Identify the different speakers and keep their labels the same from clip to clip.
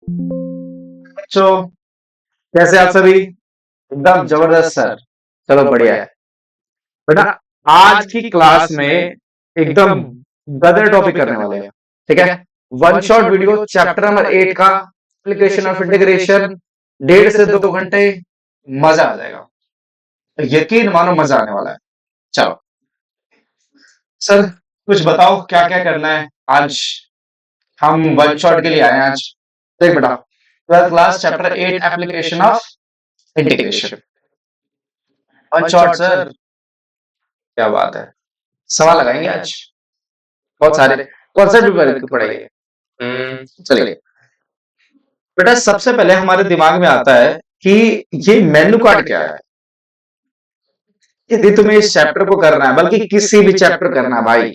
Speaker 1: बच्चों, कैसे आप सभी? एकदम जबरदस्त सर। चलो बढ़िया है बेटा। आज की क्लास में एकदम गदर टॉपिक करने वाले हैं। ठीक है, one shot video chapter number 8 का एप्लीकेशन ऑफ इंटीग्रेशन, 1.5 से 2 घंटे, मजा आ जाएगा। यकीन मानो मजा आने वाला है। चलो सर, कुछ बताओ क्या क्या करना है आज। हम वन शॉट के लिए आए हैं आज। देख बेटा, 12th class chapter 8 application of integration, one shot sir. क्या बात है, सवाल लगाएंगे आज बहुत सारे। कॉन्सेप्ट भी पढ़ेंगे। चलिए बेटा, सबसे पहले हमारे दिमाग में आता है कि ये मेन्यू कार्ड क्या है। यदि तुम्हें इस चैप्टर को करना है, बल्कि किसी भी चैप्टर करना है भाई,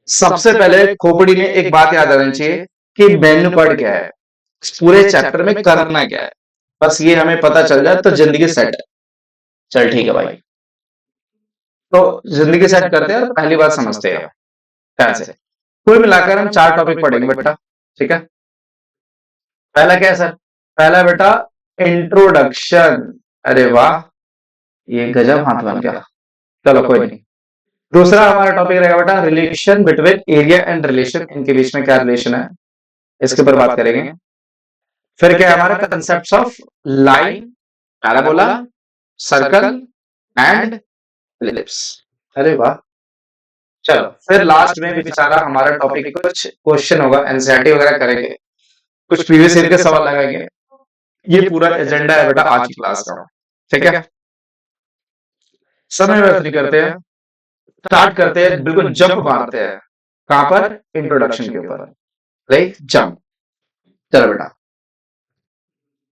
Speaker 1: सबसे पहले खोपड़ी में एक बात याद आनी चाहिए कि मेन्यू कार्ड क्या है, इस पूरे चैप्टर में करना क्या है। बस ये हमें पता चल जाए तो जिंदगी सेट है। चल ठीक है भाई, तो जिंदगी सेट करते हैं और पहली बात समझते हैं कैसे। कुल मिलाकर हम 4 टॉपिक पढ़ेंगे बेटा। ठीक है, पहला क्या है सर? पहला बेटा इंट्रोडक्शन। अरे वाह, ये गजब हाथ बन गया। चलो कोई नहीं। दूसरा हमारा टॉपिक रहेगा बेटा relation between area and relation, इनके बीच में क्या रिलेशन है, इसके ऊपर बात करेंगे। फिर क्या है हमारा concept of line, parabola, circle and ellipse. अरे वाह। चलो फिर लास्ट में भी बेचारा हमारा टॉपिक कुछ क्वेश्चन होगा, एनसीईआरटी वगैरह करेंगे, कुछ प्रीवियस ईयर के सवाल लगाएंगे। ये पूरा एजेंडा है बेटा आज की क्लास का। ठीक है, समय व्यर्थ नहीं करते हैं, स्टार्ट करते हैं, बिल्कुल जंप मारते हैं। कहां पर? इंट्रोडक्शन के ऊपर। Right, jump. चलो बेटा,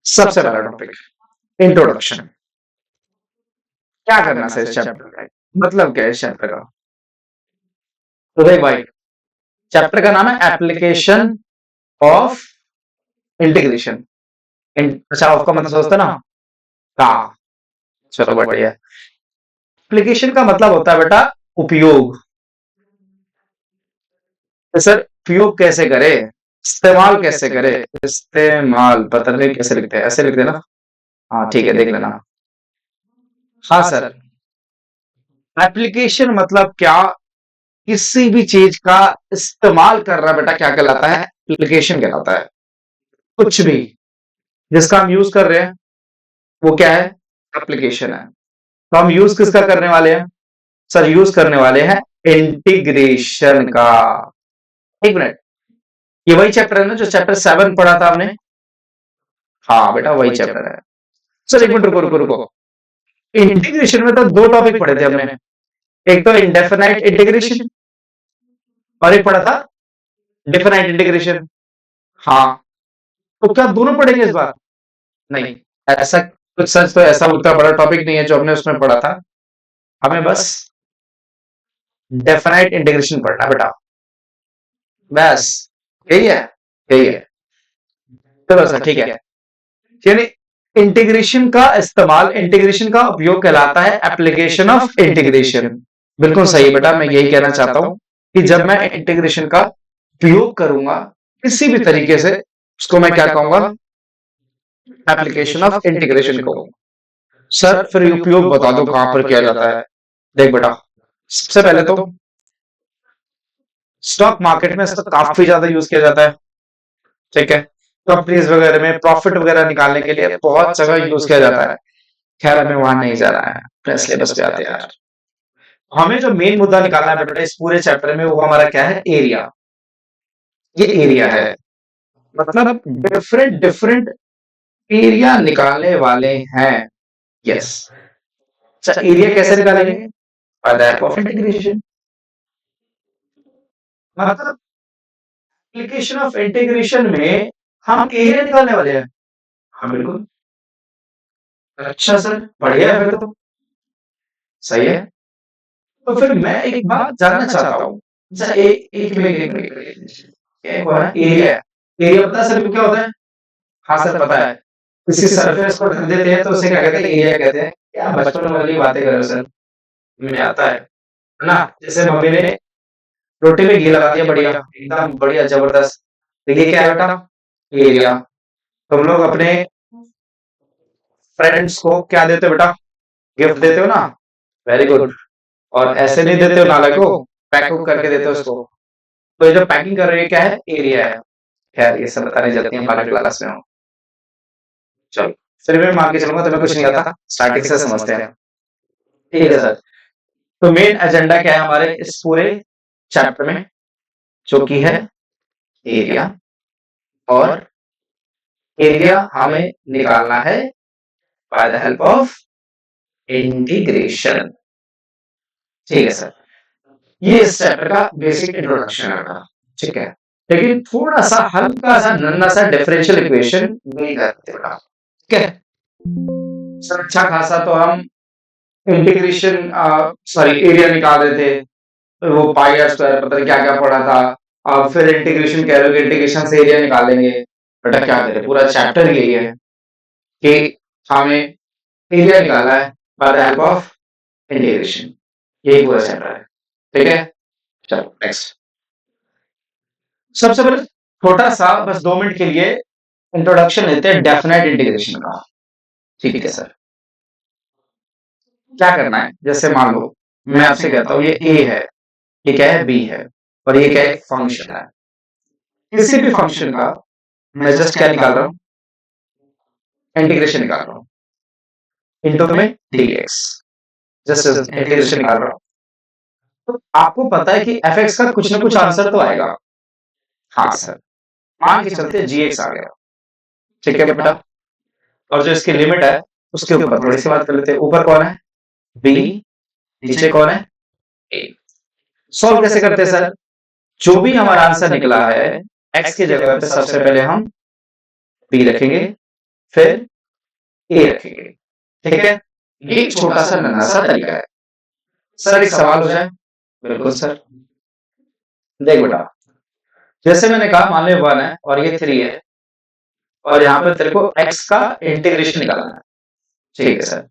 Speaker 1: सबसे पहला टॉपिक इंट्रोडक्शन। क्या करना है इस चैप्टर का, मतलब क्या है इस चैप्टर का? तो देख भाई, चैप्टर का नाम है एप्लीकेशन ऑफ इंटीग्रेशन। अच्छा, ऑफ का मतलब सोचते ना, का। चलो बढ़िया। एप्लीकेशन का मतलब होता है बेटा उपयोग। तो सर उपयोग कैसे करे, इस्तेमाल कैसे करे? इस्तेमाल पता नहीं कैसे लिखते हैं, ऐसे लिखते हैं ना? हाँ ठीक है, देख लेना। हाँ सर, एप्लीकेशन मतलब क्या? किसी भी चीज का इस्तेमाल करना बेटा क्या कहलाता है? एप्लीकेशन कहलाता है। कुछ भी जिसका हम यूज कर रहे हैं वो क्या है? एप्लीकेशन है। तो हम यूज किसका करने वाले हैं? सर यूज करने वाले हैं इंटीग्रेशन का। एक मिनट, ये वही चैप्टर है ना जो चैप्टर 7 पढ़ा था हमने? हाँ बेटा वही चैप्टर है। सर एक मिनट रुको रुको रुको, इंटीग्रेशन में तो 2 टॉपिक पढ़े थे हमने। एक तो इंडेफिनाइट इंटीग्रेशन और एक पढ़ा था डिफिनाइट इंटीग्रेशन। हाँ, तो क्या दोनों पढ़ेंगे इस बार? नहीं, ऐसा कुछ सच तो ऐसा उतना बड़ा टॉपिक नहीं है जो हमने उसमें पढ़ा था। हमें बस डेफिनाइट इंटीग्रेशन पढ़ना बेटा, बस यही है, यही है। चलो सर ठीक है। यानी इंटीग्रेशन का इस्तेमाल, इंटीग्रेशन का उपयोग कहलाता है एप्लीकेशन ऑफ इंटीग्रेशन। बिल्कुल सही बेटा, मैं यही कहना चाहता हूं कि जब मैं इंटीग्रेशन का उपयोग करूंगा किसी भी तरीके से, उसको मैं क्या कहूंगा? एप्लीकेशन ऑफ इंटीग्रेशन कहूंगा। सर फिर उपयोग बता दो कहां पर किया जाता है। देख बेटा, सबसे पहले तो स्टॉक मार्केट में इसका काफी ज्यादा यूज किया जाता है। ठीक है, कंपनीज वगैरह में प्रॉफिट वगैरह निकालने के लिए बहुत जगह यूज किया जाता है। खैर हमें वहां नहीं जा रहा है, अपने सिलेबस पे आते हैं यार। हमें जो मेन मुद्दा निकालना है बेटा इस पूरे चैप्टर में वो हमारा क्या है? एरिया। ये एरिया है, मतलब डिफरेंट डिफरेंट एरिया निकालने वाले हैं। यस। अच्छा, एरिया कैसे निकालेंगे? By the help of integration. मतलब एप्लीकेशन ऑफ इंटीग्रेशन में हम एरिया निकालने वाले हैं। हाँ बिल्कुल। अच्छा सर, बढ़िया है फिर तो, सही है। तो फिर मैं एक बात जानना चाहता हूँ। अच्छा एक एरिया, एरिया पता है सर क्या होता है? हाँ सर पता है। किसी सरफेस को ढक देते हैं तो उसे क्या कहते हैं? एरिया कहते हैं। क्या बचपन वाली बातें कर रहे हो सर, मुझे आता है ना। जैसे मम्मी ने रोटी में घी लगा दिया, बढ़िया एकदम बढ़िया जबरदस्त। तो ये क्या है बेटा? एरिया। तुम लोग अपने फ्रेंड्स को क्या देते हो बेटा? गिफ्ट देते हो ना? Very good. और ऐसे नहीं देते हो नाले को, पैक करके देते हो उसको। तो ये जो पैकिंग कर रही है क्या है? एरिया है। खैर ये सब बताने जाती है हमारे क्लास में। चलो फिर मैं मान के चलूंगा, तुम्हें कुछ नहीं आता, स्टार्टिंग से समझते हैं। ठीक है सर। तो मेन एजेंडा क्या है हमारे इस पूरे चैप्टर में? जो कि है एरिया। और एरिया हमें निकालना है by the help of integration. ठीक है सर। ये इस चैप्टर का बेसिक इंट्रोडक्शन है बेटा। ठीक है। लेकिन थोड़ा सा हल्का सा नन्हा सा डिफरेंशियल इक्वेशन नहीं करते बेटा। ठीक है सर। अच्छा खासा तो हम इंटीग्रेशन सॉरी एरिया निकाल रहे थे, वो पाई आर स्क्वायर पता नहीं क्या क्या पढ़ा था। अब फिर इंटीग्रेशन कह रहे हो कि इंटीग्रेशन से एरिया निकालेंगे। बेटा क्या करें, पूरा चैप्टर यही है कि हमें एरिया निकालना है by the help of integration. यही पूरा चैप्टर है। ठीक है चलो नेक्स्ट। सबसे पहले छोटा सा बस 2 मिनट के लिए इंट्रोडक्शन लेते हैं डेफिनेट इंटीग्रेशन का। ठीक है सर। क्या करना है, जैसे मान लो मैं आपसे कहता हूं ये ए है, ये क्या है? बी है, और ये क्या है? फंक्शन है। किसी भी फंक्शन का मैं जस्ट क्या निकाल रहा हूं? इंटीग्रेशन निकाल रहा हूं इनटू में डीएक्स। जस्ट इंटीग्रेशन निकाल रहा हूं। तो आपको पता है कि एफ एक्स का कुछ ना कुछ आंसर तो आएगा। हाँ सर। मान के चलते जी एक्स आ गया। ठीक है बेटा। और जो इसकी लिमिट है उसके ऊपर थोड़ी सी बात कर लेते हैं। ऊपर कौन है? बी। नीचे कौन है? ए। सॉल्व कैसे करते हैं सर? जो भी हमारा आंसर निकला है एक्स की जगह पे सबसे पहले हम बी रखेंगे, फिर ए रखेंगे। ठीक है। ये छोटा सा नन्हा सा तरीका है। सर एक सवाल हो जाए? बिल्कुल सर। देख बेटा, जैसे मैंने कहा मान लो 1 है और ये 3 है, और यहाँ पे तेरे को एक्स का इंटीग्रेशन निकालना है। ठीक है सर।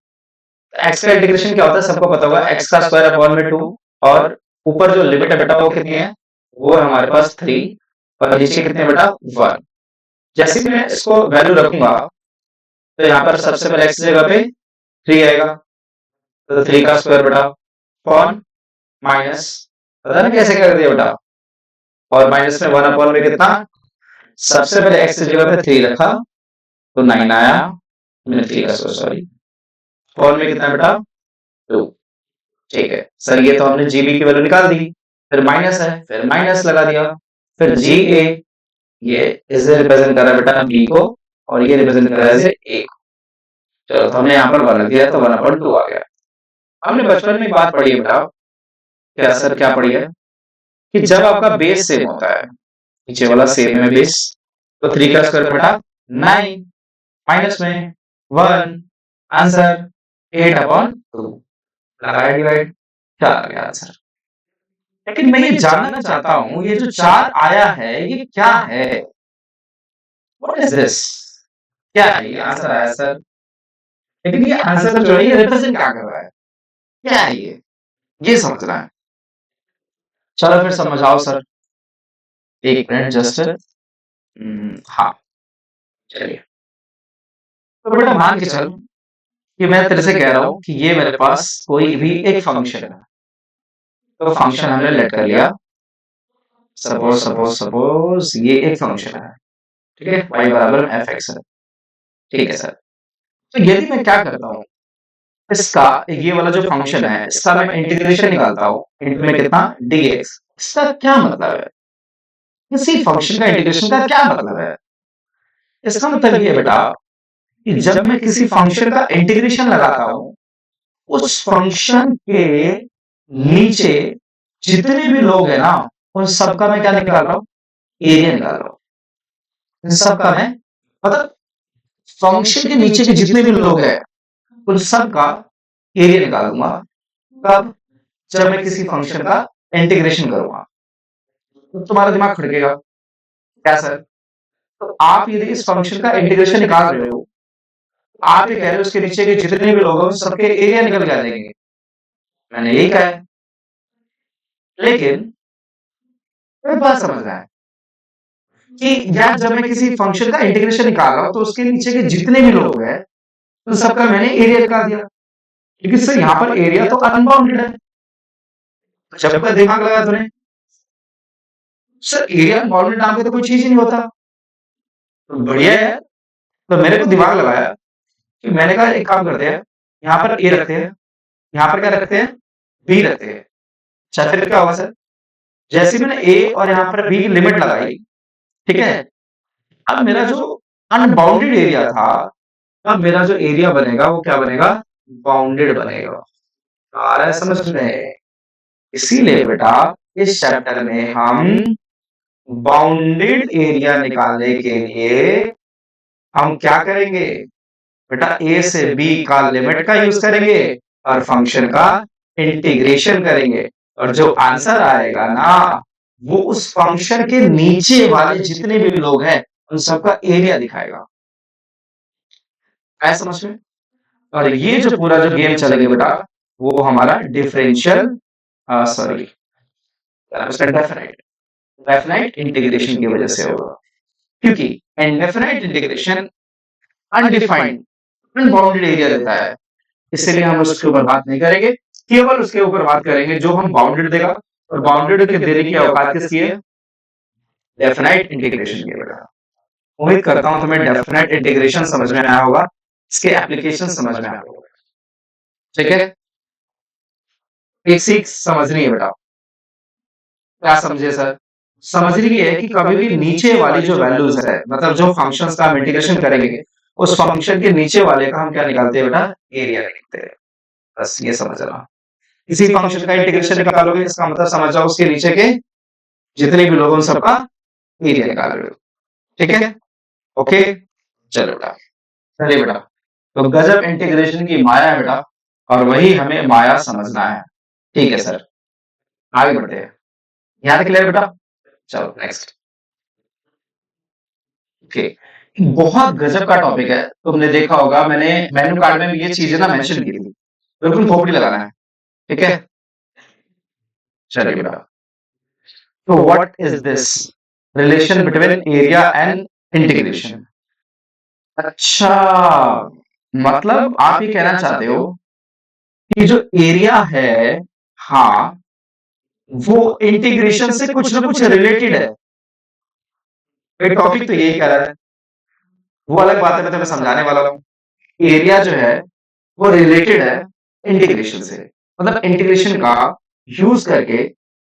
Speaker 1: एक्स का इंटीग्रेशन क्या होता है सबको पता होगा, एक्स का स्क्वायर अपॉन में 2, और ऊपर जो लिमिट है बेटा वो कितनी है? वो है हमारे पास 3, और नीचे कितने है बेटा? 1। जैसे ही मैं इसको वैल्यू रखूंगा तो यहाँ पर सबसे पहले एक्स की जगह पे 3 आएगा, तो 3 का स्क्वायर बेटा अपॉन माइनस, पता ना कैसे कर दिया बेटा? और माइनस में 1 अपॉन में कितना? सबसे पहले एक्स की जगह पे 3 रखा तो 9 आया। मैंने 3 का स्क्वायर सॉरी, अपॉन में कितना बेटा? 2। ठीक है सर। ये तो हमने जीबी की वैल्यू निकाल दी, फिर माइनस है, फिर माइनस लगा दिया, फिर जी ए, ये इसे रिप्रेजेंट कर रहा है बेटा बी को, और ये रिप्रेजेंट कर रहा है ए को। चलो तो हमने यहाँ पर 1 रख दिया तो 1/2 आ गया। हमने बचपन में बात पढ़ी है बेटा, क्या सर क्या पढ़ी है? कि जब आपका बेस सेम होता है, नीचे वाला सेम है बेस, तो 3 का स्क्वायर बेटा 9, माइनस में 1, आंसर 8/2, लगाया डिवाइड, क्या आ गया आंसर? लेकिन मैं ये जानना चाहता हूं ये जो 4 आया है ये क्या है? What is this? क्या है ये? आंसर आया सर, लेकिन ये आंसर जो है ये रिप्रेजेंट क्या कर रहा है? क्या है ये समझना है। चलो फिर समझाओ सर। एक मिनट जस्ट। हाँ चलिए। तो बेटा मान के चल कि मैं तेरे से कह रहा हूं कि ये मेरे पास कोई भी एक फंक्शन है। तो फंक्शन हमने लेट कर लिया, सपोज सपोज सपोज ये एक फंक्शन है। ठीक है, y बराबर एफ एक्स है। ठीक है सर। तो यदि मैं क्या करता हूँ, इसका ये वाला जो फंक्शन है इसका मैं इंटीग्रेशन निकालता हूँ इंटू में कितना? dx। इसका क्या मतलब है? किसी फंक्शन का इंटीग्रेशन का क्या मतलब है? इसका मतलब ये है बेटा कि जब मैं किसी फंक्शन का इंटीग्रेशन लगाता हूँ उस फंक्शन के नीचे जितने भी लोग हैं ना उन सबका मैं क्या निकाल रहा हूँ? एरिया निकाल रहा हूँ। इन सबका मैं मतलब फंक्शन के नीचे के जितने भी लोग हैं उन सबका एरिया निकालूंगा। कब? जब मैं किसी फंक्शन का इंटीग्रेशन करूंगा तो तुम्हारा दिमाग खड़केगा, क्या सर? तो आप यदि इस फंक्शन का इंटीग्रेशन निकाल रहे हो, आप ये कह रहे हो उसके नीचे के जितने भी लोग हैं उन सबके एरिया निकल के आ जाएंगे। मैंने यही कहा है, लेकिन एक बात समझना है, कि यार जब मैं किसी फंक्शन का इंटीग्रेशन निकाल रहा हूं तो उसके नीचे के जितने भी लोग हैं उन सबका मैंने एरिया निकाल दिया, क्योंकि सर यहाँ पर एरिया तो अनबाउंडेड है। जब का दिमाग लगा तूने, सर एरिया अनबाउंडेड नाम की तो कोई चीज ही नहीं होता। तो बढ़िया है यार। तो मेरे को दिमाग लगाया कि मैंने कहा एक काम करते हैं, यहाँ पर ए रखते हैं, यहाँ पर क्या रखते हैं, बी रखते हैं। अच्छा फिर क्या होगा सर, जैसे मैंने ए और यहाँ पर बी की लिमिट लगाई, ठीक है, अब मेरा जो अनबाउंडेड एरिया था, अब मेरा जो एरिया बनेगा वो क्या बनेगा, बाउंडेड बनेगा। आ रहा है समझ में? इसीलिए बेटा इस चैप्टर में हम बाउंडेड एरिया निकालने के लिए हम क्या करेंगे बेटा, ए से बी का लिमिट का यूज करेंगे और फंक्शन का इंटीग्रेशन करेंगे, और जो आंसर आएगा ना वो उस फंक्शन के नीचे वाले जितने भी लोग हैं उन सबका एरिया दिखाएगा। आया समझ में? और ये जो पूरा जो गेम चलेगा बेटा वो हमारा differential, sorry definite definite integration की वजह से होगा, क्योंकि indefinite integration undefined unbounded area देता है, इसलिए हम उसके ऊपर बात नहीं करेंगे, केवल उसके ऊपर बात करेंगे जो हम बाउंडेड देगा, और बाउंडेड के देने की औकात किसकी है, डेफिनेट इंटीग्रेशन की बेटा। उम्मीद करता हूं तुम्हें डेफिनेट इंटीग्रेशन समझ में आया होगा, इसके एप्लीकेशन समझ में आया होगा। ठीक है, बेसिक्स समझनी है बेटा। क्या समझे सर? समझनी है कि कभी भी नीचे वाली जो वैल्यूज है, मतलब जो फंक्शंस का हम इंटीग्रेशन करेंगे उस फंक्शन के नीचे वाले का हम क्या निकालते हैं बेटा, एरिया निकालते हैं। बस ये समझना, किसी फंक्शन का इंटीग्रेशन निकालोगे इसका मतलब समझ जाओ उसके नीचे के जितने भी लोगों सबका एरिया निकाल रहे हो। ठीक है, ओके, चलो बेटा, चलिए बेटा, तो गजब इंटीग्रेशन की माया है बेटा, और वही हमें माया समझना है। ठीक है सर, आगे बढ़ते हैं। यहाँ तक क्लियर बेटा? चलो नेक्स्ट। ओके, बहुत गजब का टॉपिक है, तुमने देखा होगा मैंने मेन्यू कार्ड में भी ये चीजें ना मेंशन की थी, बिल्कुल खोपड़ी लगाना है। ठीक है, चलिए बेटा, तो what is this relation between area and integration? अच्छा, मतलब आप ये कहना चाहते हो कि जो एरिया है, हाँ, वो इंटीग्रेशन से कुछ ना कुछ रिलेटेड है। एक टॉपिक तो यही कह रहा है, वो अलग बात है, मैं तुम्हें समझाने वाला हूँ। एरिया जो है वो रिलेटेड है इंटीग्रेशन से, मतलब इंटीग्रेशन का यूज करके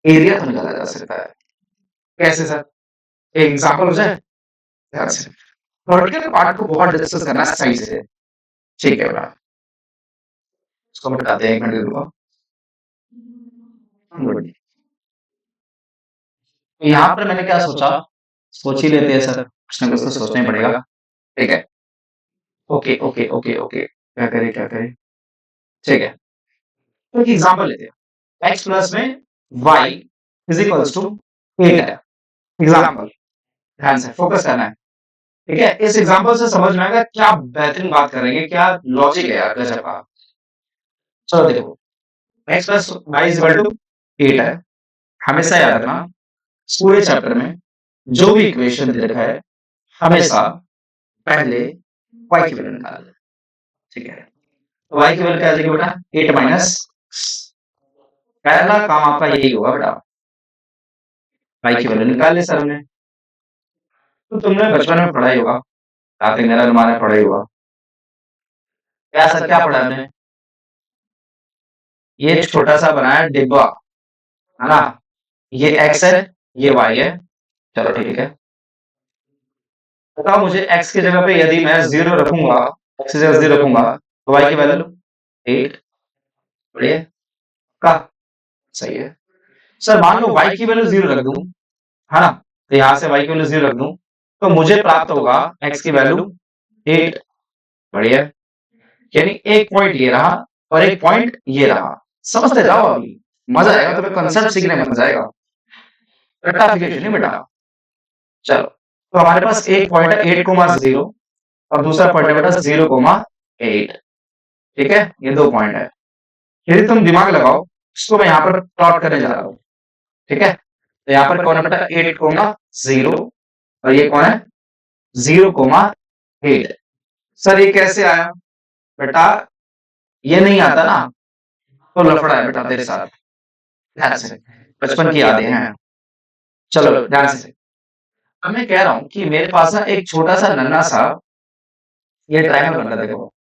Speaker 1: एरिया तो निकाला जा सकता है। कैसे सर, एक एग्जांपल हो जाए ध्यान से, वर्टिकल पार्ट को बहुत डिस्कस करना है सही से। ठीक है बेटा, इसको हम बताते हैं, एक मिनट रुको। गुड, तो यहाँ पर मैंने क्या सोचा, सोच ही लेते हैं सर, कुछ ना कुछ तो सोचना ही पड़ेगा। ठीक है, ओके ओके ओके ओके, क्या करें क्या करें। ठीक है, तो एक एग्जांपल लेते हैं, x प्लस में y इज इक्वल्स टू 8 है। एग्जांपल, ध्यान से फोकस करना है। ठीक है, इस एग्जांपल से समझ में आएगा क्या बेहतरीन बात करेंगे, क्या लॉजिक है यार, गजब का। चलो देखो, x plus y is equal to 8 है। हमेशा याद रखना, पूरे चैप्टर में जो भी इक्वेशन दे रखा है हमेशा पहले y की वैल्यू निकाल दे। ठीक है, तो y की वैल्यू क्या आ जाएगी बेटा, 8 माइनस, पहला काम आपका यही होगा बेटा, y की वैल्यू निकाल ले सर हमने। तो तुमने बचपन में पढ़ा ही होगा, रात मेरा तुम्हारा पढ़ा ही होगा, क्या सर क्या पढ़ा हमने, ये छोटा सा बनाया डिब्बा है ना, ये x है, ये y है। चलो ठीक है, बताओ मुझे x की जगह पे यदि मैं 0 रखूंगा, x की जगह 0 रखूंगा तो y की वैल्यू 8, बढ़िया का, सही है। सर मान लो y की वैल्यू 0 रख दूं, है ना, तो यहां से y की वैल्यू 0 रख दूं तो मुझे प्राप्त होगा x की वैल्यू 8, बढ़िया। यानी एक पॉइंट ये रहा और एक पॉइंट ये रहा, समझते जाओ, अभी मजा आएगा तुम्हें, कंसेप्ट सीखने में मजा आएगा, रेक्टिफिकेशन नहीं बेटा। चलो, तो हमारे पास एक पॉइंट है 8,0 और दूसरा पॉइंट है बेटा 0,8। ठीक है, ये दो पॉइंट है। यदि तुम दिमाग लगाओ, इसको मैं यहाँ पर प्लॉट करने जा रहा हूँ। ठीक है, तो यहाँ पर कौन है बेटा, 8,0 और ये कौन है 0,8। सर ये कैसे आया बेटा, ये नहीं आता ना तो लफड़ा है बेटा तेरे साथ। ध्यान से, बचपन की यादें हैं। चलो ध्यान से, अब मैं कह रहा हूं कि मेरे पास ना एक छोटा सा नन्ना सा ये ट्रायंगल बन रहा है, देखो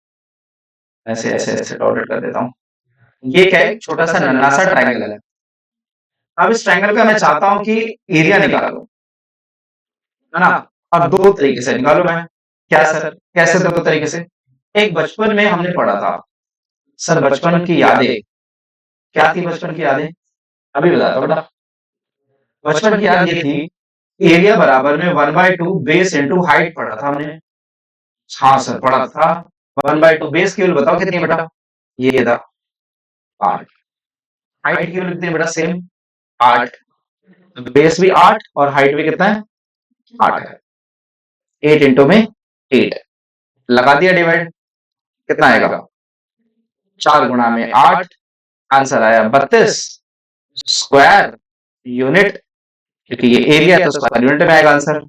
Speaker 1: ऐसे ऐसे ऐसे डॉटेड कर देता हूँ। ये क्या है, छोटा सा नन्ना सा ट्रायंगल है। अब इस ट्रायंगल का मैं चाहता हूं कि एरिया निकालो, है ना। अब दो तरीके से निकालो मैं। क्या सर, कैसे दो तरीके से? एक बचपन में हमने पढ़ा था सर, बचपन की यादें। क्या थी बचपन की यादें, अभी बताता हूँ बेटा। बचपन की याद ये थी, एरिया बराबर में 1/2 बेस इंटू हाइट पढ़ा था हमने। हाँ सर पढ़ा था। 1/2 बेस की वैल्यू बताओ कितनी है बेटा, ये था 8। हाइट की वैल्यू कितनी है बेटा, सेम 8। बेस भी 8 और हाइट भी कितना है 8 है। 8 इंटू में 8 लगा दिया डिवाइड, कितना आएगा 4 × 8, आंसर आया 32 स्क्वायर यूनिट, क्योंकि ये एरिया है तो स्क्वायर यूनिट में आएगा आंसर।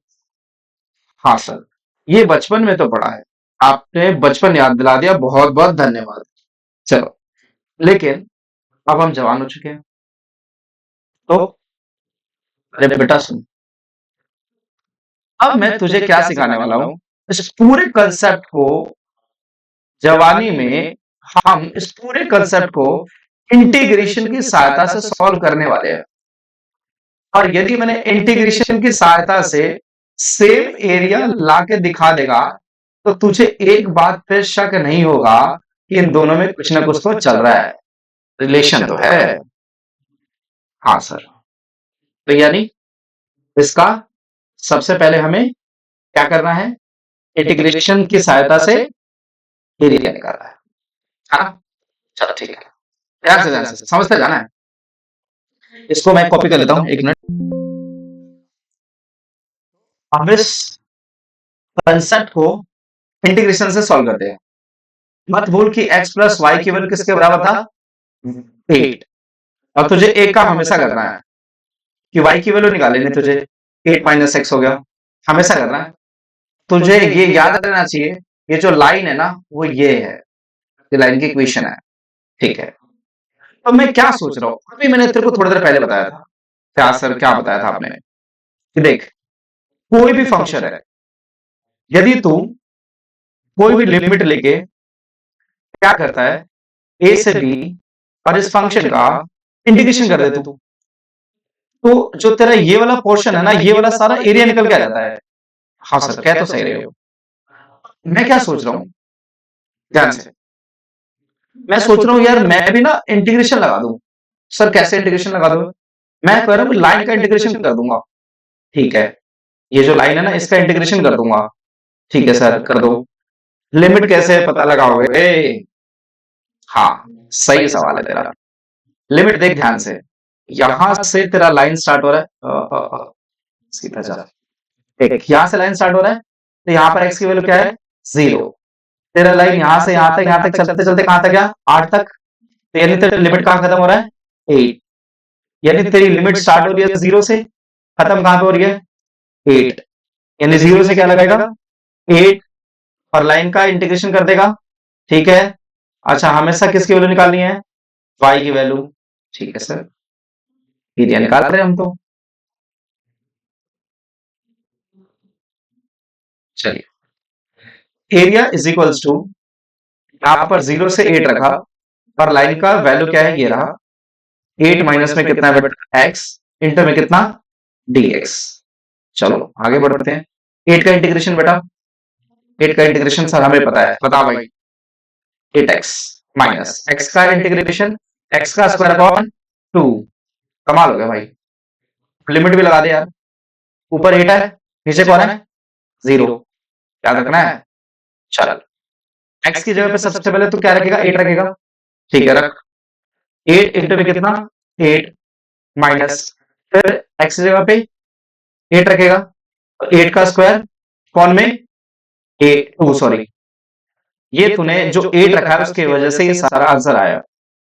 Speaker 1: हाँ सर, ये बचपन में तो पढ़ा है, आपने बचपन याद दिला दिया, बहुत बहुत धन्यवाद। चलो, लेकिन अब हम जवान हो चुके हैं तो, अरे बेटा सुन, अब मैं तुझे क्या सिखाने वाला हूं, इस पूरे कंसेप्ट को जवानी में हम इस पूरे कंसेप्ट को इंटीग्रेशन की सहायता से सॉल्व करने वाले हैं। और यदि मैंने इंटीग्रेशन की सहायता से सेम एरिया लाके दिखा देगा तो तुझे एक बात पे शक नहीं होगा कि इन दोनों में कुछ ना कुछ तो चल रहा है, रिलेशन तो है। हाँ सर, तो यानी इसका सबसे पहले हमें क्या करना है, इंटीग्रेशन की सहायता से एरिया निकालना है। हाँ चलो ठीक है, ध्यान से समझते जाना है। इसको मैं कॉपी कर लेता हूं, एक मिनट। अब इस कंसेप्ट को इंटीग्रेशन से सॉल्व करते हैं। मत भूल कि x प्लस वाई की वैल्यू किसके बराबर था 8। अब तुझे एक काम हमेशा करना है कि y की वैल्यू निकालनी है तुझे, 8 माइनस एक्स हो गया, हमेशा करना है। तुझे ये याद रहना चाहिए, ये जो लाइन है ना वो ये है, ये लाइन की इक्वेशन है, ठीक है। अब मैं क्या सोच रहा हूं, अभी मैंने तेरे को थोड़ी देर पहले बताया था। क्या सर, क्या बताया था आपने कि देख, कोई भी फंक्शन है, यदि तू कोई भी लिमिट लेके क्या करता है ए से बी और इस फंक्शन का इंटीग्रेशन कर दे तू, तो जो तेरा ये वाला पोर्शन है ना, ये वाला सारा एरिया निकल के आ जाता है। हाँ सर, क्या तो सही रहे हो। मैं क्या सोच रहा हूं, ध्यान से, मैं सोच रहा हूं यार मैं भी ना इंटीग्रेशन लगा दूं। सर कैसे इंटीग्रेशन लगा दूं, मैं कह रहा हूं लाइन का इंटीग्रेशन कर दूंगा। ठीक है, ये जो लाइन है ना इसका इंटीग्रेशन कर दूंगा। ठीक है सर कर दो। लिमिट कैसे पता लगाओगे, हाँ सही सवाल है तेरा। लिमिट देख ध्यान से, यहां से तेरा लाइन स्टार्ट हो रहा है, सीधा जा, एक यहां से लाइन स्टार्ट हो रहा है, तो यहां पर एक्स की वैल्यू क्या है 0। तेरा लाइन यहां से यहां तक चलते चलते कहां तक गया 8 तक, तो यानी तेरा लिमिट कहां खत्म हो रहा है 8। यानी तेरी लिमिट स्टार्ट हो रही है 0 से, खत्म कहां पे हो रही है 8। यानी 0 से क्या लगाएगा 8 और लाइन का इंटीग्रेशन कर देगा। ठीक है, अच्छा हमेशा किसकी वैल्यू निकालनी है, y की वैल्यू। ठीक है सर, एरिया निकाल रहे हैं हम तो। चलिए, एरिया इज इक्वल्स टू, यहां पर 0 से 8 रखा और लाइन का वैल्यू क्या है ये रहा, 8 माइनस में कितना है बेटा x, इंटू में कितना dx। चलो आगे बढ़ते हैं। 8 का इंटीग्रेशन बेटा, 8 का इंटीग्रेशन सर हमें पता है, बता भाई। 8x माइनस x का इंटीग्रेशन, x का स्क्वायर अपॉन 2। कमाल हो गया भाई, लिमिट भी लगा दे यार। ऊपर 8 है, नीचे कौन है 0, याद रखना है। चल, x की जगह पे सबसे पहले तो क्या रखेगा 8 रखेगा। ठीक है रख, 8 इंटू में कितना 8 माइनस, फिर x की जगह पे 8 रखेगा, 8 का स्क्वायर कौन में 8 2 सॉरी, ये तूने जो 8 रखा है उसकी वजह से ये सारा आंसर आया।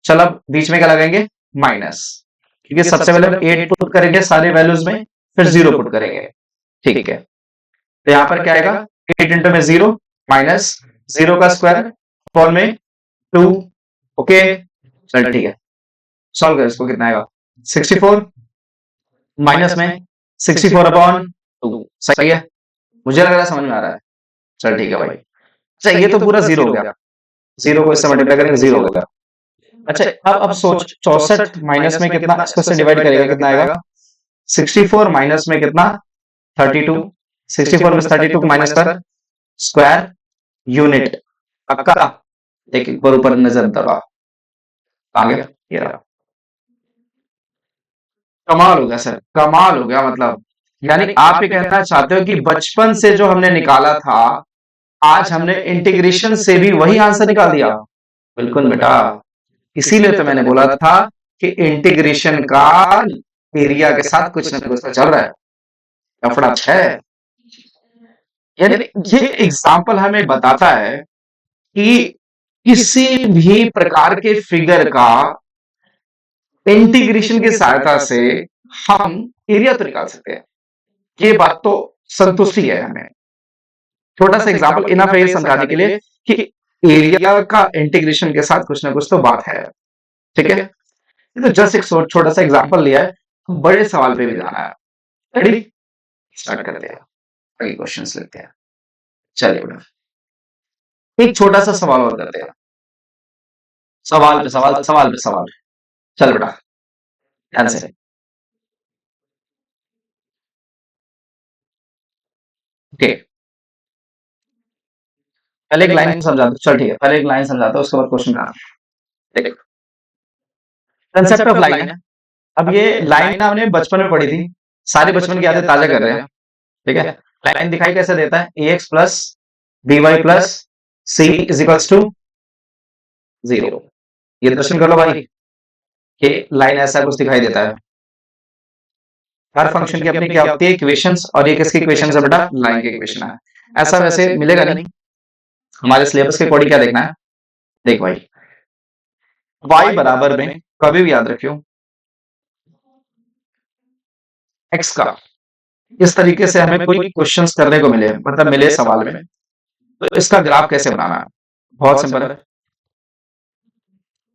Speaker 1: चल अब बीच में क्या लगाएंगे माइनस, क्योंकि सबसे पहले 8 पुट करेंगे सारे वैल्यूज में, फिर 0 पुट करेंगे। ठीक है, तो यहां पर क्या आएगा 8 इंटू में 0 माइनस 0 का स्क्वायर अपॉन में 2। ओके चल ठीक है, सॉल्व कर इसको, कितना आएगा 64 माइनस में 64 अपॉन 2। सही है, मुझे लग रहा है समझ में आ रहा है। चल ठीक है भाई। अच्छा ये तो पूरा जीरो हो गया, जीरो को इससे मल्टीप्लाई करेंगे जीरो हो गया। अच्छा अब सोच 64 माइनस में कितना, इसको से डिवाइड करेगा कितना आएगा 64 माइनस में कितना 32, 64 में 32 को माइनस कर, स्क्वायर यूनिट पक्का। एक एक बार ऊपर नजर दबा, आ गया ये रहा। कमाल हो गया सर, कमाल हो गया। मतलब यानी आप ये कहना चाहते हो कि बचपन से जो हमने निकाला था, आज हमने इंटीग्रेशन से भी वही आंसर निकाल दिया। बिल्कुल बेटा, इसीलिए तो मैंने बोला था कि इंटीग्रेशन का एरिया के साथ कुछ ना कुछ तो चल रहा है, लफड़ा है। यानी ये एग्जाम्पल हमें बताता है कि किसी भी प्रकार के फिगर का इंटीग्रेशन की सहायता से हम एरिया तो निकाल सकते हैं, ये बात तो संतुष्टि है हमें। छोटा सा एग्जाम्पल इनफ है समझाने के लिए कि एरिया का इंटीग्रेशन के साथ कुछ ना कुछ तो बात है। ठीक है, तो जस्ट एक छोटा सा एग्जाम्पल लिया है, बड़े सवाल पे भी जाना है। रेडी, स्टार्ट करते हैं, आगे क्वेश्चंस लेते हैं। चलिए बेटा, एक छोटा सा सवाल और करते हैं, सवाल पे सवाल, सवाल पे सवाल। चल बेटा ध्यान से। ओके, पहले एक लाइन समझा दो। चल ठीक है, पहले एक लाइन समझा दो, उसके बाद क्वेश्चन का देखो। कंसेप्ट ऑफ लाइन है। अब ये लाइन ना हमने बचपन में पढ़ी थी, सारी बचपन की यादें ताजा कर रहे हैं। ठीक है, लाइन दिखाई कैसे देता है, a x plus b y plus c is equals to 0। ये दर्शन कर लो भाई, ये लाइन ऐसा कुछ दिखाई देता है। हर फंक्शन की अपनी क्या होती है इक्वेशंस, और ये किसकी इक्वेशंस है बेटा, लाइन की इक्वेशन है। ऐसा वैसे मिलेगा नहीं, हमारे सिलेबस के अकॉर्डिंग क्या देखना है। देख भाई, y बराबर में कभी भी याद रखियो x का, इस तरीके से हमें कोई क्वेश्चंस करने को मिले, मतलब मिले सवाल में, तो इसका ग्राफ कैसे बनाना है, बहुत सिंपल है।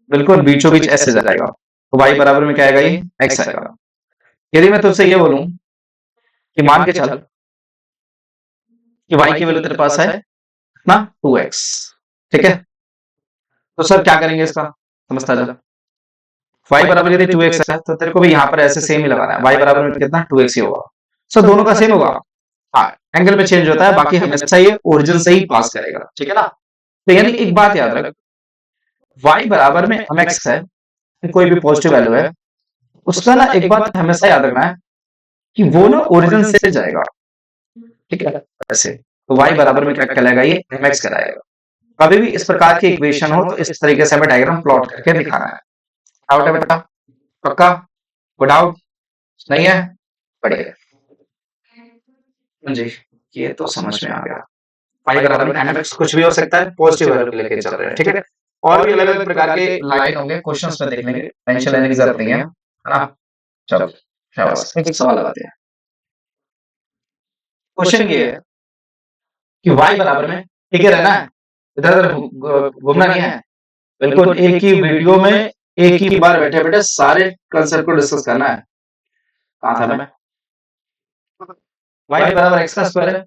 Speaker 1: बिल्कुल बीचों बीच ऐसे जाएगा, तो y बराबर में क्या आएगा, ये x आएगा। यदि मैं तुझसे ये बोलूं कि मान के चल कि y की वैल्यू तेरे पास है ना 2x, ठीक है, तो सर क्या करेंगे इसका, समझता जा। y बराबर यदि 2x है तो तेरे को भी यहाँ पर ऐसे सेम ही लगाना है, y बराबर में कितना 2x ही होगा। सर दोनों का सेम होगा, हाँ एंगल में चेंज होता है, बाकी हमेशा ये ओरिजिन से ही पास करेगा। ठीक है ना, तो यानी एक बात याद रख, y बराबर में mx है, कोई भी पॉजिटिव वैल्यू है, उसका ना एक बात हमेशा याद रखना है कि वो ना ओरिजिन से जाएगा। ठीक है, ऐसे तो y बराबर में क्या कहलाएगा, ये mx कहलाएगा। कभी भी इस प्रकार की इक्वेशन हो तो इस तरीके से हमें डायग्राम प्लॉट करके दिखाना है। डाउट है बेटा, पक्का, कोई डाउट नहीं है, बढ़िया जी, ये तो समझ में आ गया। फाइव बराबर में mx कुछ भी हो सकता है, पॉजिटिव वैल्यू लेके चल रहे हैं। ठीक है, और भी अलग अलग प्रकार के लाइन होंगे, क्वेश्चंस में देख लेंगे, टेंशन लेने की जरूरत नहीं है ना। चलो शाबाश, एक सवाल लगाते हैं। क्वेश्चन ये है कि y बराबर में ठीक है रहना है, इधर उधर घूमना नहीं है, बिल्कुल एक ही वीडियो में एक ही बार बैठे बैठे सारे कंसेप्ट को डिस्कस करना है। कहा था मैं, y बराबर x का स्क्वायर है,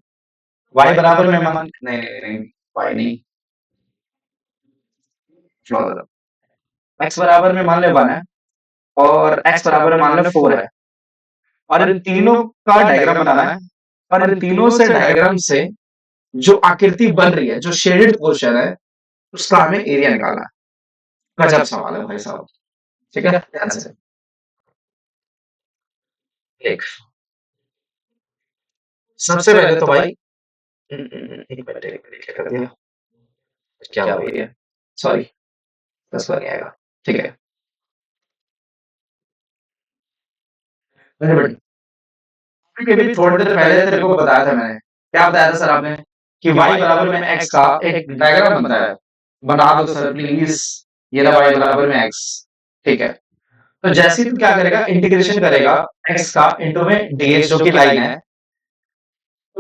Speaker 1: y बराबर में मान नहीं नहीं नहीं y नहीं, x बराबर में मान ले 1 है, और x बराबर में मान लो 4 है, और इन तीनों का डायग्राम बनाना है, और इन तीनों से डायग्राम से जो आकृति बन रही है, जो शेडेड पोर्शन है, उसका हमें एरिया निकालना है। गजब सवाल है भाई साहब। ठीक है, ध्यान से देख। सबसे पहले तो भाई एक मिनट क्या कर दिया, क्या हो गया, सॉरी 10 बार नहीं आएगा। ठीक है, भी थोड़ी देर पहले तेरे को बताया था मैंने, क्या बताया था सर आपने, कि y बराबर में x का एक डायग्राम बनता है, बना दो सर प्लीज, ये ना y बराबर में x। ठीक है, तो जैसे ही तू क्या करेगा, इंटीग्रेशन करेगा x का इनटू में dx जो कि लाइन है,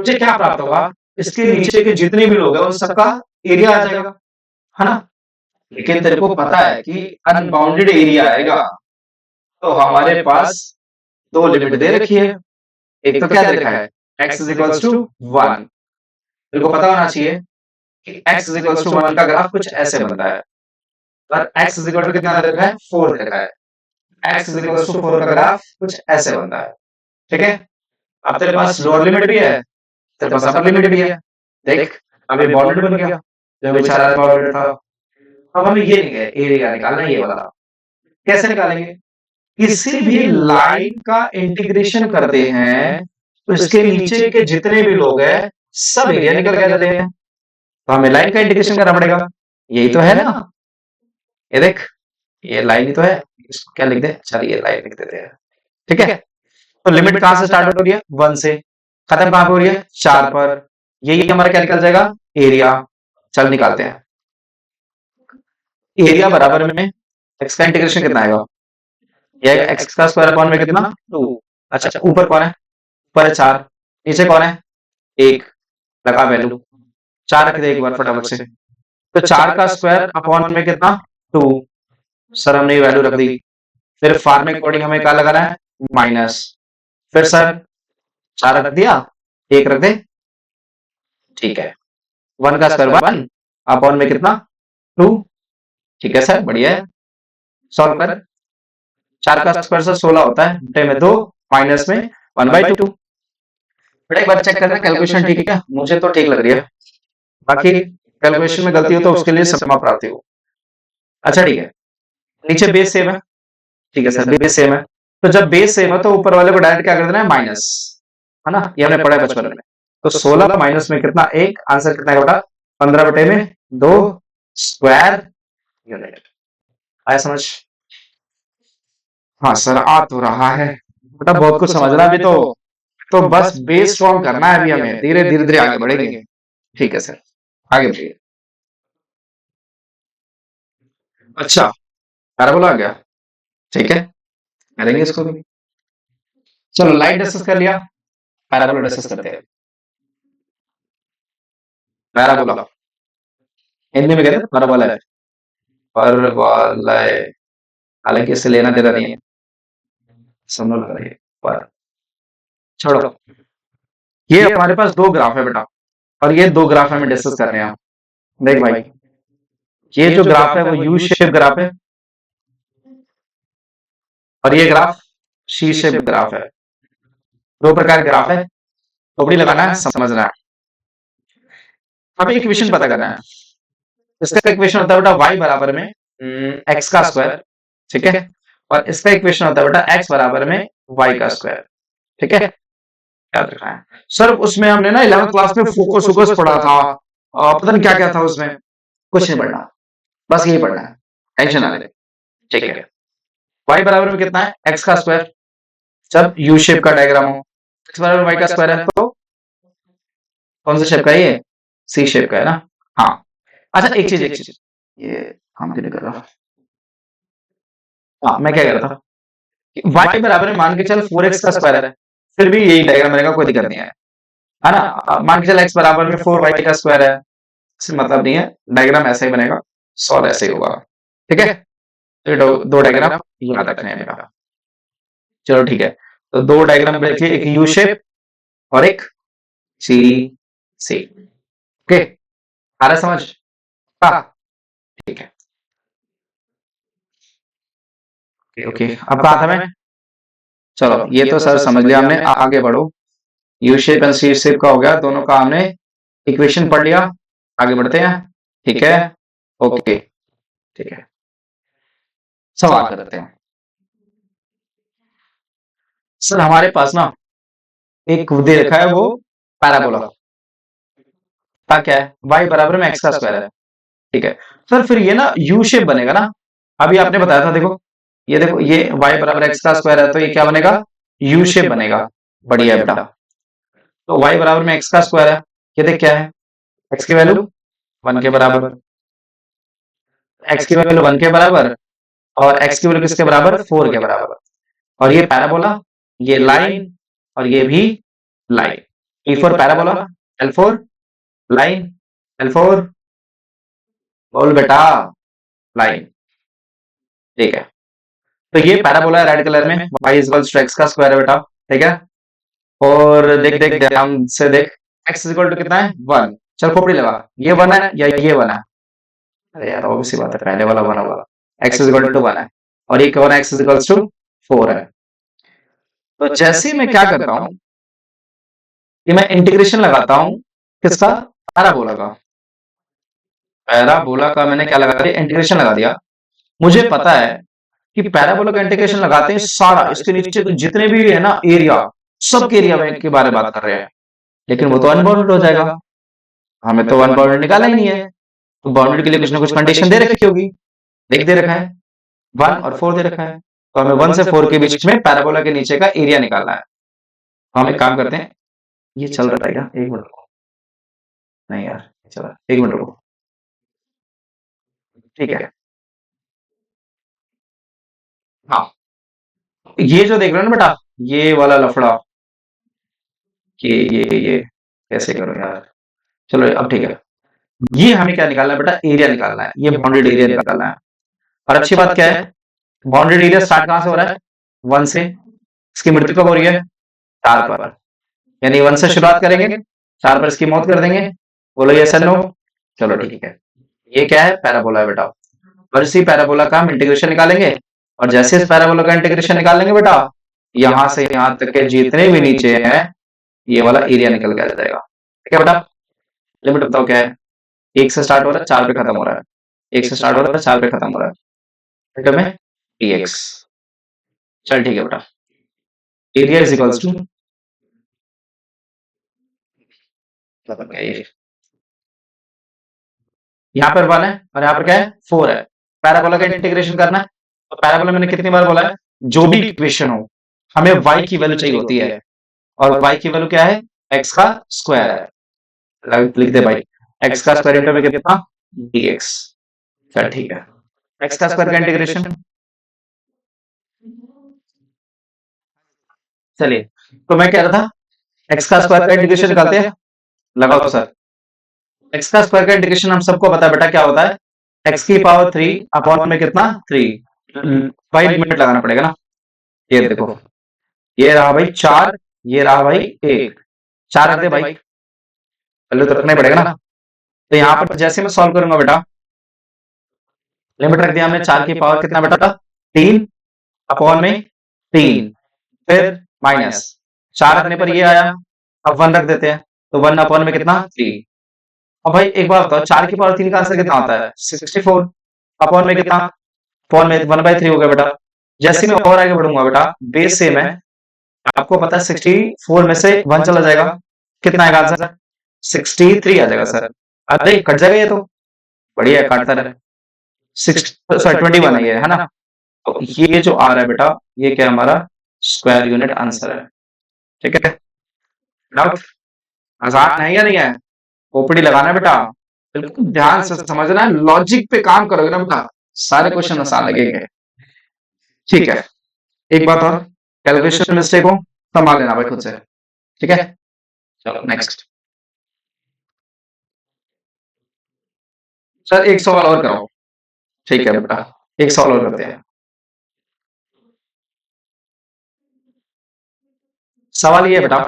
Speaker 1: मुझे क्या प्राप्त होगा, इसके नीचे के जितने भी लोग हैं उन सबका एरिया आ जाएगा, है ना। लेकिन तेरे को पता है कि अनबाउंडेड एरिया आएगा तो हमारे पास दो लिमिट दे रखी है। एक तो क्या दे रखा है, x इज इक्वल्स टू 1। तेरे को पता होना चाहिए कि x इज इक्वल्स टू 1 का ग्राफ कुछ ऐसे बनता है, और x इज इक्वल टू कितना दे रखा है, 4 दे रखा है। x इज इक्वल्स टू 4 का ग्राफ कुछ ऐसे बनता है, ठीक है। अब तेरे पास लोअर लिमिट भी है, तेरे पास अपर लिमिट भी है। देख, अब ये बाउंडेड बन गया, जो बेचारा बाउंडेड था। अब हमें ये एरिया निकालना है, ये वाला। कैसे निकालेंगे, किसी भी लाइन का इंटीग्रेशन करते हैं तो इसके नीचे के जितने भी लोग हैं सब एरिया निकल के आ जाते हैं, तो हमें लाइन का इंटीग्रेशन करना पड़ेगा। यही तो है ना, ये देख, ये लाइन ही तो है। इसको क्या लिख दे, चलिए लाइन लिख देते हैं, ठीक है। तो लिमिट कहां से स्टार्ट हो रही है, 1 से, खत्म कहां पे हो रही है, 4 पर। यही हमारा क्या निकल जाएगा, एरिया। चल निकालते हैं, एरिया बराबर में एक्स का इंटीग्रेशन कितना आएगा, ये एक्स का स्क्वायर अपॉन में कितना, 2। अच्छा, ऊपर कौन है, ऊपर है 4, नीचे कौन है, 1। लगा वैल्यू, 4 रख दे एक बार फटाफट से। तो 4 का स्क्वायर अपॉन में कितना, 2। सर हमने ये वैल्यू रख दी। फिर फार्मिंग अकॉर्डिंग हमें क्या लगाना है, माइनस। फिर सर 4 रख दिया, 1 रख दे, ठीक है। 1 का स्क्वायर 1 अपॉन में कितना, 2। ठीक है सर, बढ़िया है। सॉल्व कर, 4 का स्क्वायर सर 16 होता है, बटे में 2, माइनस में 1/2। बड़े एक बार चेक करना कैलकुलेशन ठीक है क्या, मुझे तो ठीक लग रही है, बाकी कैलकुलेशन में गलती हो तो उसके लिए क्षमा प्रार्थी हो। अच्छा ठीक है, नीचे बेस सेम है, ठीक है सर बेस सेम है। तो जब बेस सेम है तो ऊपर वाले को डायरेक्ट क्या कर देना है, माइनस, है ना, ये हमने पढ़ा है बचपन में। तो 16 माइनस में कितना, 1। आंसर कितना है बेटा, 15 बटे में 2 स्क्वायर यूनिट। आया समझ, हाँ सर आ तो रहा है बेटा, बहुत कुछ समझना भी तो बस बेस स्ट्रॉन्ग करना है अभी हमें, धीरे धीरे धीरे आगे बढ़ेंगे, ठीक है सर, आगे बढ़िए। अच्छा, पैराबोला आ गया, ठीक है, करेंगे इसको भी। चलो लाइन डिस्कस कर लिया, पैराबोला डिस्कस करते हैं। पैराबोला हिंदी में कहते हैं परवलय, परवलय, हालांकि इससे लेना देना नहीं है, समझ लग रही है पर छोड़ो। ये हमारे पास दो ग्राफ है बेटा, और ये दो ग्राफ हमें डिस्कस कर रहे हैं। देख भाई, ये जो ग्राफ है वो यू शेप ग्राफ है, और ये ग्राफ सी शेप ग्राफ है। दो प्रकार के ग्राफ है, टोपड़ी लगाना है, समझना है। हमें इक्वेशन पता करना है, इसका इक्वेशन होता है बेटा y बराबर में x का स्क्वायर, ठीक है, और इसका इक्वेशन होता है बेटा x बराबर में y का स्क्वायर, ठीक है। याद रखना है सर, उसमें हमने ना 11th क्लास में फोकस फोकस पढ़ा था, पता नहीं क्या क्या था उसमें, कुछ नहीं पढ़ना, बस यही पढ़ना है, टेंशन ना ले, ठीक है। y बराबर में कितना है, x का स्क्वायर। जब यू शेप का डायग्राम हो, x बराबर y का स्क्वायर है, तो कौन सा शेप का है, ये सी शेप का है ना, हाँ। अच्छा एक चीज, ये काम क्यों नहीं कर रहा, हाँ मैं क्या कह रहा था, y बराबर में मान के चल 4x का स्क्वायर है, फिर भी यही डायग्राम बनेगा, कोई दिक्कत नहीं है ना। मान के चल x बराबर में 4y का स्क्वायर है, इससे मतलब नहीं है, डायग्राम ऐसा ही बनेगा, सॉल्व ऐसे ही होगा, ठीक है। तो दो डायग्राम याद रखने हैं मेरा, चलो ठीक है। तो दो डायग्राम देखिए, एक यू शेप और एक सी सी, ओके, आ रहा है समझ, हाँ ठीक है, ओके। अब कहा था मैं, चलो ये तो सर समझ लिया हमने, आगे बढ़ो। U shape and C shape का हो गया, दोनों का हमने इक्वेशन पढ़ लिया, आगे बढ़ते हैं, ठीक है, ओके, ठीक है। सवाल करते हैं सर, हमारे पास ना एक दे रखा है वो पैराबोला का, क्या है, y बराबर में x का स्क्वायर है, ठीक है। सर फिर ये ना यू शेप बनेगा ना, अभी आपने बताया था, देखो ये y बराबर x का स्क्वायर है, तो ये क्या बनेगा, यू शेप बनेगा, बढ़िया बेटा। तो y बराबर में x का स्क्वायर है, ये देख क्या है, x की वैल्यू 1 के बराबर, x की वैल्यू 1 के बराबर, और x की वैल्यू किसके बराबर, 4 के बराबर। और ये पैराबोला, ये लाइन, और ये भी line, P for parabola, L4 line, L4 बोल बेटा लाइन। ठीक है, तो ये पैराबोला है रेड कलर में, y इक्वल्स टू एक्स का स्क्वायर है बेटा। ठीक है, और देख देख ध्यान से देख, x इक्वल टू कितना है 1। चल खोपड़ी लगा, ये 1 है या ये 1 है? अरे यार ऑब्वियस सी बात है, पहले वाला 1 होगा, x इक्वल टू 1 है और ये कौन है, x इक्वल्स टू 4 है। तो जैसे ही मैं क्या करता हूं कि मैं इंटीग्रेशन लगाता हूं किसका, पैराबोला का। पैराबोला का मैंने क्या लगा दिया, इंटीग्रेशन लगा दिया। मुझे पता है कि पैराबोला का इंटीग्रेशन लगाते हैं सारा इसके नीचे तो जितने भी है ना एरिया, सबके एरिया में के बारे में बात कर रहे हैं, लेकिन वो तो अनबाउंडेड हो जाएगा, हमें तो अनबाउंडेड निकाला ही नहीं है। तो बाउंडेड के लिए कुछ ना कुछ कंडीशन दे रखी होगी, देख दे रखा है 1 और 4 दे रखा है, तो हमें 1 से 4 के बीच में पैराबोला के नीचे का एरिया निकालना है। हम एक काम करते हैं, ये चल रहा है क्या, एक मिनट रुको, नहीं यार चला, एक मिनट रुको। ठीक है, हाँ ये जो देख रहे हो ना बेटा, ये वाला लफड़ा, ये कैसे करो यार, चलो अब ठीक है। ये हमें क्या निकालना है बेटा, एरिया निकालना है, ये बाउंडेड एरिया निकालना है। और अच्छी बात क्या है, बाउंडेड एरिया स्टार्ट कहां से हो रहा है, 1 से। इसकी मृत्यु कब हो रही है, 4 पर, यानी 1 से शुरुआत करेंगे, 4 पर इसकी मौत कर देंगे। बोलो यस और नो। चलो ठीक है, ये क्या है, पैराबोला है बेटा, और इसी पैराबोला का हम इंटीग्रेशन निकालेंगे। और जैसे इस पैराबोला का इंटीग्रेशन निकालेंगे बेटा, यहां से यहां तक के जितने भी नीचे हैं ये वाला एरिया निकल के आ जाएगा। ठीक है बेटा, लिमिट बताओ क्या है, 1 से स्टार्ट हो रहा है 4 पे खत्म हो रहा है, 1 से स्टार्ट हो रहा है 4 पे खत्म हो रहा है, ठीक है px। चल ठीक है बेटा, एरिया इज इक्वल्स टू, यहाँ पर 1 है और यहाँ पर क्या है 4 है, पैराबोला का इंटीग्रेशन करना है। तो पैराबोला मैंने कितनी बार बोला है, जो भी इक्वेशन हो हमें y की वैल्यू चाहिए होती है, और y की वैल्यू क्या है, x का स्क्वायर है। लिख दे भाई, x का स्क्वायर इंटू में कितना, dx। चल ठीक है, x का स्क्वायर का इंटीग्रेशन, चलिए तो मैं कह रहा था x का स्क्वायर का इंटीग्रेशन निकालते हैं, लगाओ तो सर। x का स्क्वायर का इंटीग्रेशन हम सबको पता है बेटा क्या होता है, x की पावर 3 अपॉन में कितना 3, भाई लिमिट लगाना पड़ेगा ना। ये देखो, ये रहा भाई 4, ये रहा भाई 1, 4 रख दे भाई, वैल्यू तो रखना ही पड़ेगा ना। तो यहाँ पर जैसे मैं सॉल्व करूंगा बेटा, लिमिट रख दिया हमने 4 की पावर कितना बेटा 3 अपॉन में 3, फिर माइनस 4 रखने पर ये आया, अब 1 रख देते हैं, तो 1 अपॉन में कितना 3। अब भाई एक बात बताओ, 4 की पावर 3 का आंसर कितना होता है 64, अपॉन में कितना, अपॉन में 1/3 हो गया बेटा। जैसे मैं और आगे बढ़ूंगा बेटा, बेस सेम है, आपको पता है 64 में से 1 चला जाएगा, कितना आएगा आंसर 63 आ जाएगा सर। अरे कट जाएगा ये तो, बढ़िया है काटता रहे। 21 है ये, है ना। तो ये जो आ रहा है बेटा, ये क्या हमारा स्क्वायर यूनिट आंसर है। ठीक है, डाउट, आसान है या नहीं है, ओपीडी लगाना है बेटा, बिल्कुल ध्यान से समझना है, लॉजिक पे काम करोगे ना बेटा, सारे क्वेश्चन आसान लगेंगे। ठीक है, एक बात और, कैलकुलेशन मिस्टेक हो संभाल लेना भाई खुद से, ठीक है। चलो नेक्स्ट, सर एक सवाल और कराओ। ठीक है बेटा, एक सवाल और करते हैं। सवाल ये है बेटा,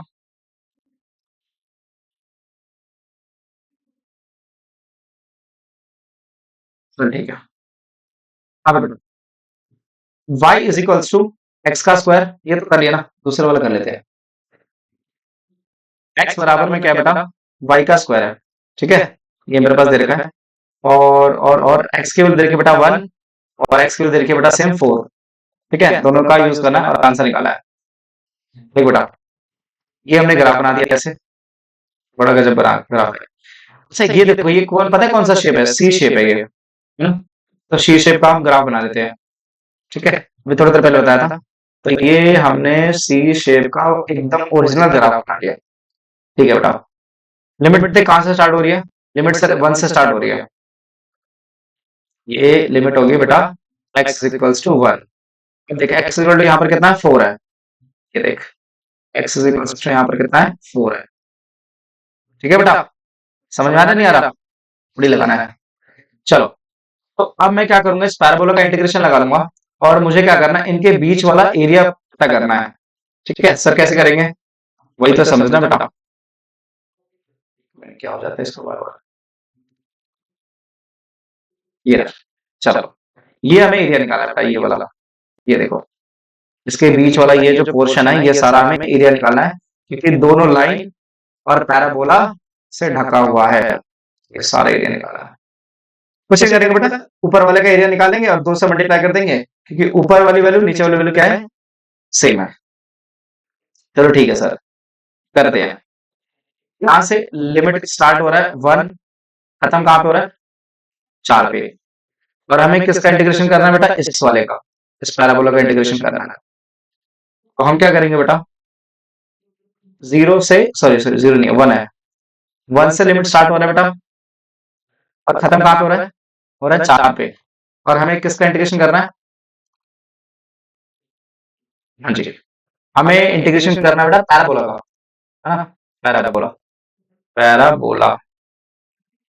Speaker 1: चल ठीक है, हाँ बेटा, y is equals to x का स्क्वायर, ये तो कर लिया ना, दूसरे वाला कर लेते हैं। x बराबर में क्या है बेटा, y का स्क्वायर है, ठीक है, ये मेरे पास दे रखा है, और x की वैल्यू दे रखी है बेटा 1, और x की वैल्यू दे रखी है बेटा सेम 4, ठीक है, दोनों का यूज करना है और आंसर निकाला है। देख बेटा, ये हमने ग्राफ बना दिया, कैसे, बड़ा गजब बना ग्राफ है। अच्छा ये देखो, ये कौन पता है कौन सा शेप है, सी शेप है ये, तो सी शेप का हम ग्राफ बना देते हैं, ठीक है, अभी थोड़ी देर पहले बताया था। तो ये हमने सी शेप का एकदम ओरिजिनल ग्राफ बना लिया, ठीक है बेटा। लिमिट देख कहां से स्टार्ट हो रही है, लिमिट से 1 से स्टार्ट हो रही है, ये लिमिट होगी बेटा x इक्वल्स टू 1। देख x इक्वल टू यहाँ पर कितना है 4 है, ये देख x इक्वल्स टू यहाँ पर कितना है 4 है, ठीक है बेटा, समझ में आ रहा नहीं आ रहा, बड़ी लगाना है। चलो, तो अब मैं क्या करूंगा, इस पैराबोला का इंटीग्रेशन लगा लूंगा और मुझे क्या करना है, इनके बीच वाला एरिया पता करना है। ठीक है सर, कैसे करेंगे वही तो समझना बेटा, क्या हो जाता है इसको बार बार, ये रहा। चलो, ये हमें एरिया निकालना है बेटा, ये वाला, ये देखो, इसके बीच वाला ये जो पोर्शन है, ये सारा हमें एरिया निकालना है, क्योंकि दोनों लाइन और पैराबोला से ढका हुआ है, ये सारा एरिया निकालना है। कुछ नहीं करेंगे बेटा, ऊपर वाले का एरिया निकालेंगे और 2 से मल्टीप्लाई कर देंगे, क्योंकि ऊपर वाली वैल्यू नीचे वाली वैल्यू क्या है, सेम है। चलो ठीक है सर, करते हैं। यहां से लिमिट स्टार्ट हो रहा है 1, खत्म कहां पे हो रहा है, 4 पे। और हमें किसका इंटीग्रेशन करना है बेटा, इस वाले का, इस पैराबोला का इंटीग्रेशन करना है। तो हम क्या करेंगे बेटा, जीरो से, सॉरी सॉरी, जीरो नहीं, 1 है, 1 से लिमिट स्टार्ट हो रहा है बेटा, और खत्म कहां पे हो रहा है 4 पे। और हमें किसका इंटीग्रेशन करना है, हाँ जी, हमें इंटीग्रेशन करना है बेटा पैराबोला का, है ना, पैराबोला, पैराबोला,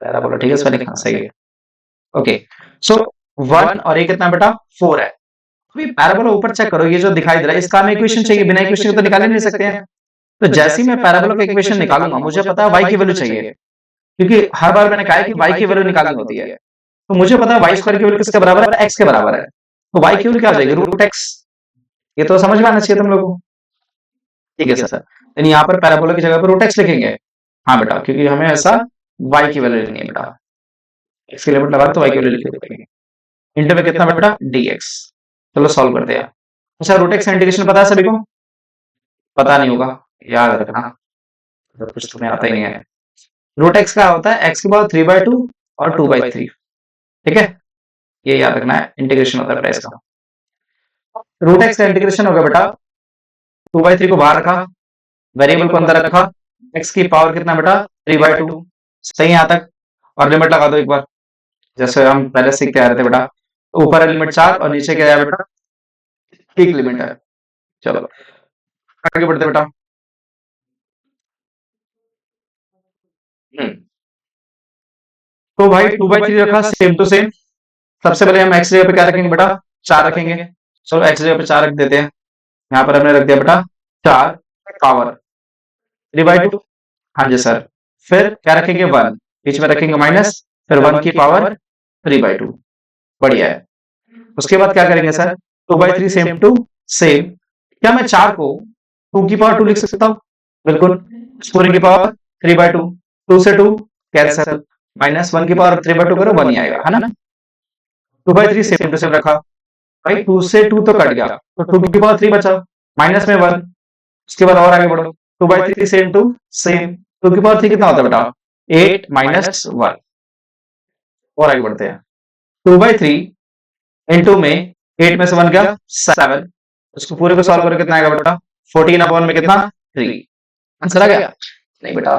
Speaker 1: पैराबोला, ठीक है, इसमें लिखना सही है। ओके, सो 1 और ये कितना बेटा, 4 है। अभी पैराबोला ऊपर चेक करो, ये जो दिखाई दे रहा है, इसका हमें इक्वेशन चाहिए, बिना इक्वेशन के तो निकाल ही नहीं सकते हैं। तो जैसे ही मैं पैराबोला का इक्वेशन निकालूंगा, मुझे पता है y की वैल्यू चाहिए, क्योंकि हर बार मैंने कहा है कि y की वैल्यू निकालनी होती है। तो मुझे पता है वाई स्क्वायर की वैल्यू किसके बराबर है, x के बराबर है। तो y की वैल्यू क्या हो जाएगी, रूट एक्स। ये तो समझ में आना चाहिए तुम लोगों को। ठीक है सर, यानी यहाँ पर पैराबोला की जगह पर रूट एक्स लिखेंगे। हाँ बेटा, क्योंकि हमें ऐसा y की वैल्यू लेनी है बेटा, x की लिमिट लगा तो y की वैल्यू लिख देंगे। इंटू में कितना बेटा, dx। चलो सॉल्व करते हैं। अच्छा, रूट एक्स इंटीग्रेशन पता है सभी को, पता नहीं होगा, याद रखना, तो कुछ तुम्हें आता ही नहीं है। रूट एक्स का होता है x की पावर 3/2 और 2/3, ठीक है, ये याद रखना है, इंटीग्रेशन होता है बेटा इसका। रूट एक्स का इंटीग्रेशन होगा बेटा, 2/3 को बाहर रखा, वेरिएबल को अंदर रखा, x की पावर कितना बेटा, 3/2, सही है यहाँ तक। और लिमिट लगा दो एक बार, जैसे हम पहले सीखते आ रहे थे बेटा, ऊपर है लिमिट 4 और नीचे क्या है बेटा, ठीक लिमिट है। चलो आगे बढ़ते बेटा। तो भाई 2/3 रखा, सेम टू सेम। सबसे पहले हम एक्स जगह पे क्या रखेंगे बेटा, 4 रखेंगे। चलो एक्स जगह पे 4 रख देते हैं, यहाँ पर हमने रख दिया बेटा 4 पावर 3/2, हाँ जी सर। फिर क्या रखेंगे, 1, बीच में रखेंगे माइनस, फिर 1 की पावर 3/2, बढ़िया है। उसके बाद क्या करेंगे सर, 2/3 सेम टू सेम। क्या मैं 4 को 2 की पावर 2 लिख सकता हूँ, बिल्कुल, पूरे की पावर 3/2, 2 से 2 कैंसिल, माइनस 1 की पावर 3/2 करो 1 ही आएगा, है ना। 2/3 सेम टू सेम रखा, भाई 2 से 2 तो कट गया, तो 2 की पावर 3 बचा, माइनस में 1। उसके बाद और आगे बढ़ो, 2/3 सेम टू सेम, 2 की पावर 3 कितना होता है बेटा, 8 माइनस 1। और आगे बढ़ते हैं, 2/3 इंटू में 8 में से 1 गया 7, उसको पूरे को सॉल्व करो कितना आएगा बेटा, 14 में कितना, 3। आंसर आ गया, नहीं बेटा,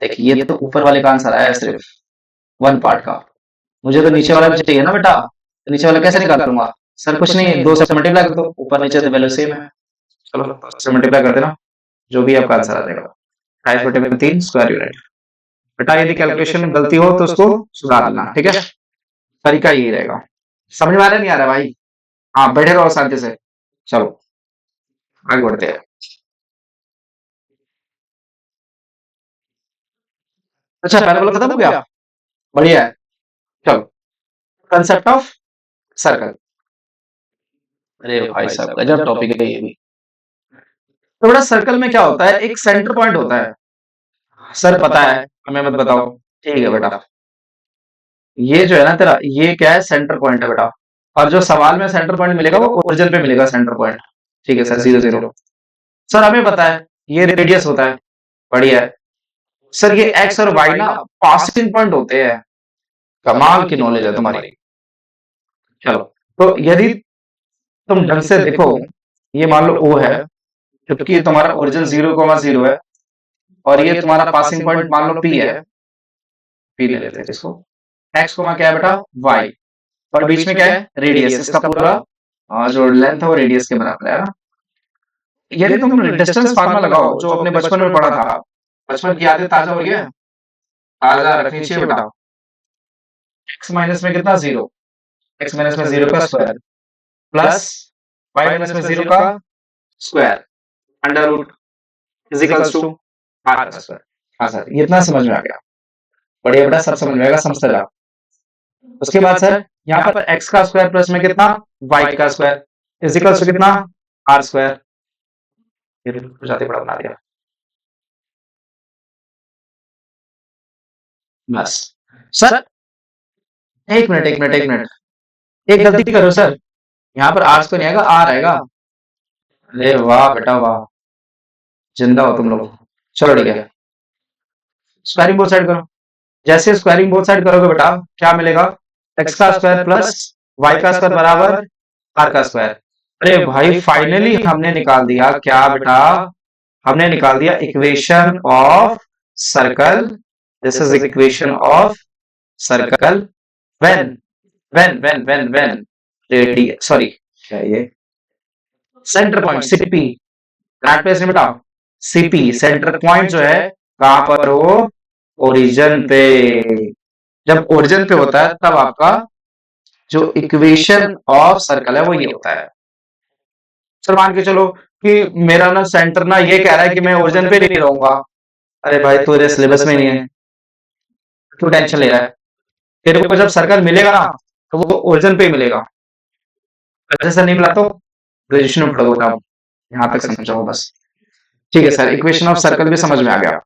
Speaker 1: देखिए ये तो ऊपर वाले का आंसर आया है सिर्फ 1 पार्ट का, मुझे तो नीचे वाला भी चाहिए ना बेटा, तो नीचे वाला कैसे निकाल लूंगा सर, कुछ नहीं, 2 से मल्टीप्लाई कर दो, ऊपर नीचे तो वैल्यू सेम है। चलो 2 से मल्टीप्लाई कर देना, जो भी आपका आंसर आ जाएगा, 5/3 स्क्वायर यूनिट। बेटा यदि कैलकुलेशन में गलती हो तो उसको सुधार लेना, ठीक है, तरीका यही रहेगा। समझ में आ रहा नहीं आ रहा भाई, हाँ बैठे रहो शांति से। चलो आगे बढ़ते हैं। अच्छा पैराबोला खत्म हो गया, बढ़िया है। चलो, कंसेप्ट ऑफ सर्कल, अरे भाई साहब गजब टॉपिक है ये भी। तो बेटा सर्कल में क्या होता है, एक सेंटर पॉइंट होता है, सर पता है, हमें मत बताओ, ठीक है बेटा। ये जो है ना तेरा, ये क्या है, सेंटर पॉइंट है बेटा, और जो सवाल में सेंटर पॉइंट मिलेगा वो ओरिजिन पे मिलेगा सेंटर पॉइंट, ठीक है सर, 0 0। सर हमें पता है ये रेडियस होता है, बढ़िया है। सर ये एक्स और वाई ना पासिंग पॉइंट होते हैं, कमाल की नॉलेज है तुम्हारी। चलो, तो यदि तुम ढंग से देखो, ये मान लो ओ है, क्योंकि तुम्हारा ओरिजिन 0,0 है, और ये तुम्हारा पासिंग पॉइंट मान लो पी है, पी ले लेते हैं इसको। एक्स को क्या है बेटा, वाई, और बीच में क्या है, रेडियस, इसका पूरा जो लेंथ है वो रेडियस के बराबर है ना। यदि तुम डिस्टेंस फार्मूला लगाओ जो अपने बचपन में पढ़ा था, बचपन की यादें ताजा हो गई है, आधा रखनी चाहिए बेटा। एक्स माइनस में कितना 0, एक्स माइनस में 0 का स्क्वायर प्लस वाई माइनस में 0 का square under root is equals to R का स्क्वायर। हाँ सर, ये इतना समझ में आ गया, बढ़िया बेटा, सब समझ में आएगा, समझते जाओ। उसके बाद सर यहाँ पर एक्स का स्क्वायर प्लस में कितना वाई का स्क्वायर इज इक्वल्स टू कितना आर स्क्वायर। ये जाते बड़ा बना दिया बस। सर एक मिनट एक मिनट एक मिनट, एक गलती करो सर, यहाँ पर आर स्क्वायर नहीं आएगा, आर आएगा। अरे वाह बेटा वाह, जिंदा हो तुम लोग। चलो ठीक है, स्क्वायरिंग बोथ साइड करो। जैसे स्क्वायरिंग बोथ साइड करोगे बेटा क्या मिलेगा, एक्स का स्क्वायर प्लस वाई का स्क्वायर बराबर आर का स्क्वायर। अरे भाई फाइनली हमने निकाल दिया क्या बेटा, हमने निकाल दिया equation of circle. This is equation of circle when when radius, sorry क्या है ये, centre point CP, grand place में बेटा सीपी सेंटर पॉइंट जो है कहां पर हो, ओरिजिन पे। जब ओरिजिन पे होता है तब आपका जो इक्वेशन ऑफ सर्कल है वो ये होता है। सर मान के चलो कि मेरा ना सेंटर ना ये कह रहा है कि मैं ओरिजिन पे नहीं रहूंगा। अरे भाई तेरे सिलेबस में नहीं है, क्यों टेंशन ले रहा है, तेरे को जब सर्कल मिलेगा ना तो वो ओरिजिन पे ही मिलेगा। अगर सर नहीं मिला तो ग्रेजुएशन में पढ़ोगे आप, यहाँ तक समझाओ बस। ठीक है सर, इक्वेशन ऑफ सर्कल भी समझ में आ गया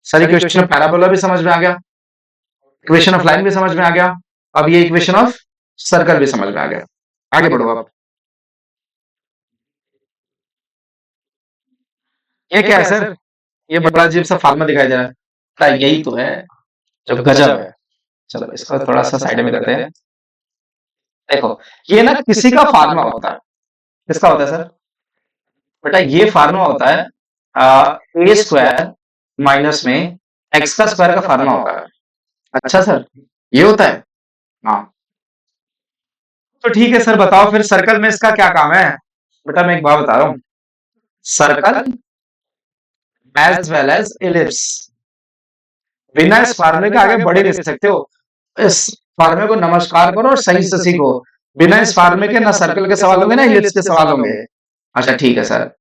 Speaker 1: सर, इक्वेशन ऑफ पैराबोला भी समझ में आ गया, इक्वेशन ऑफ लाइन भी समझ में आ गया, अब ये इक्वेशन ऑफ सर्कल भी समझ में आ गया। आगे बढ़ो आप। ये क्या है सर, ये बड़ा अजीब सा फार्मा दिखाई दे रहा है, यही तो है जो गजब है। चलो इसको थोड़ा सा साइड में करते हैं। देखो ये ना किसी का फार्मा होता है, किसका होता है सर, बेटा ये फार्मा होता है ए स्क्वायर माइनस में एक्स का स्क्वायर का फार्मा होता है। अच्छा सर ये होता है, हाँ तो ठीक है सर, बताओ फिर सर्कल में इसका क्या काम है। बेटा मैं एक बात बता रहा हूँ, circle as well as ellipse, बिना इस फार्मूले के आगे बढ़ ही नहीं सकते हो। इस फार्मूले को नमस्कार करो और सही से सीखो। बिना इस फार्मूले के ना सर्कल के सवाल होंगे ना इलिप्स के सवाल होंगे। अच्छा ठीक है सर,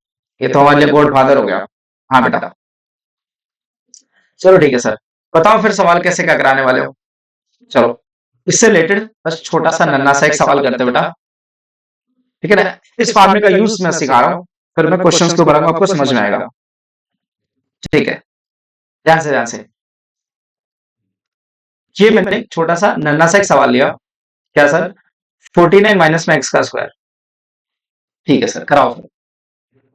Speaker 1: ये तो हमारे लिए गॉड फादर हो गया। हाँ बेटा चलो ठीक है सर, बताओ फिर सवाल कैसे क्या कराने वाले हो। चलो इससे रिलेटेड बस छोटा सा नन्ना सा एक सवाल करते बेटा, ठीक है ना। इस फार्मूले का यूज मैं सिखा रहा हूँ, फिर मैं क्वेश्चंस को बढ़ाऊंगा, आपको समझ में आएगा। ठीक है, ध्यान से ध्यान से। ये मैंने एक छोटा सा नन्ना सा एक सवाल लिया, क्या सर, 49 माइनस में एक्स का स्क्वायर। ठीक है सर कराओ फिर।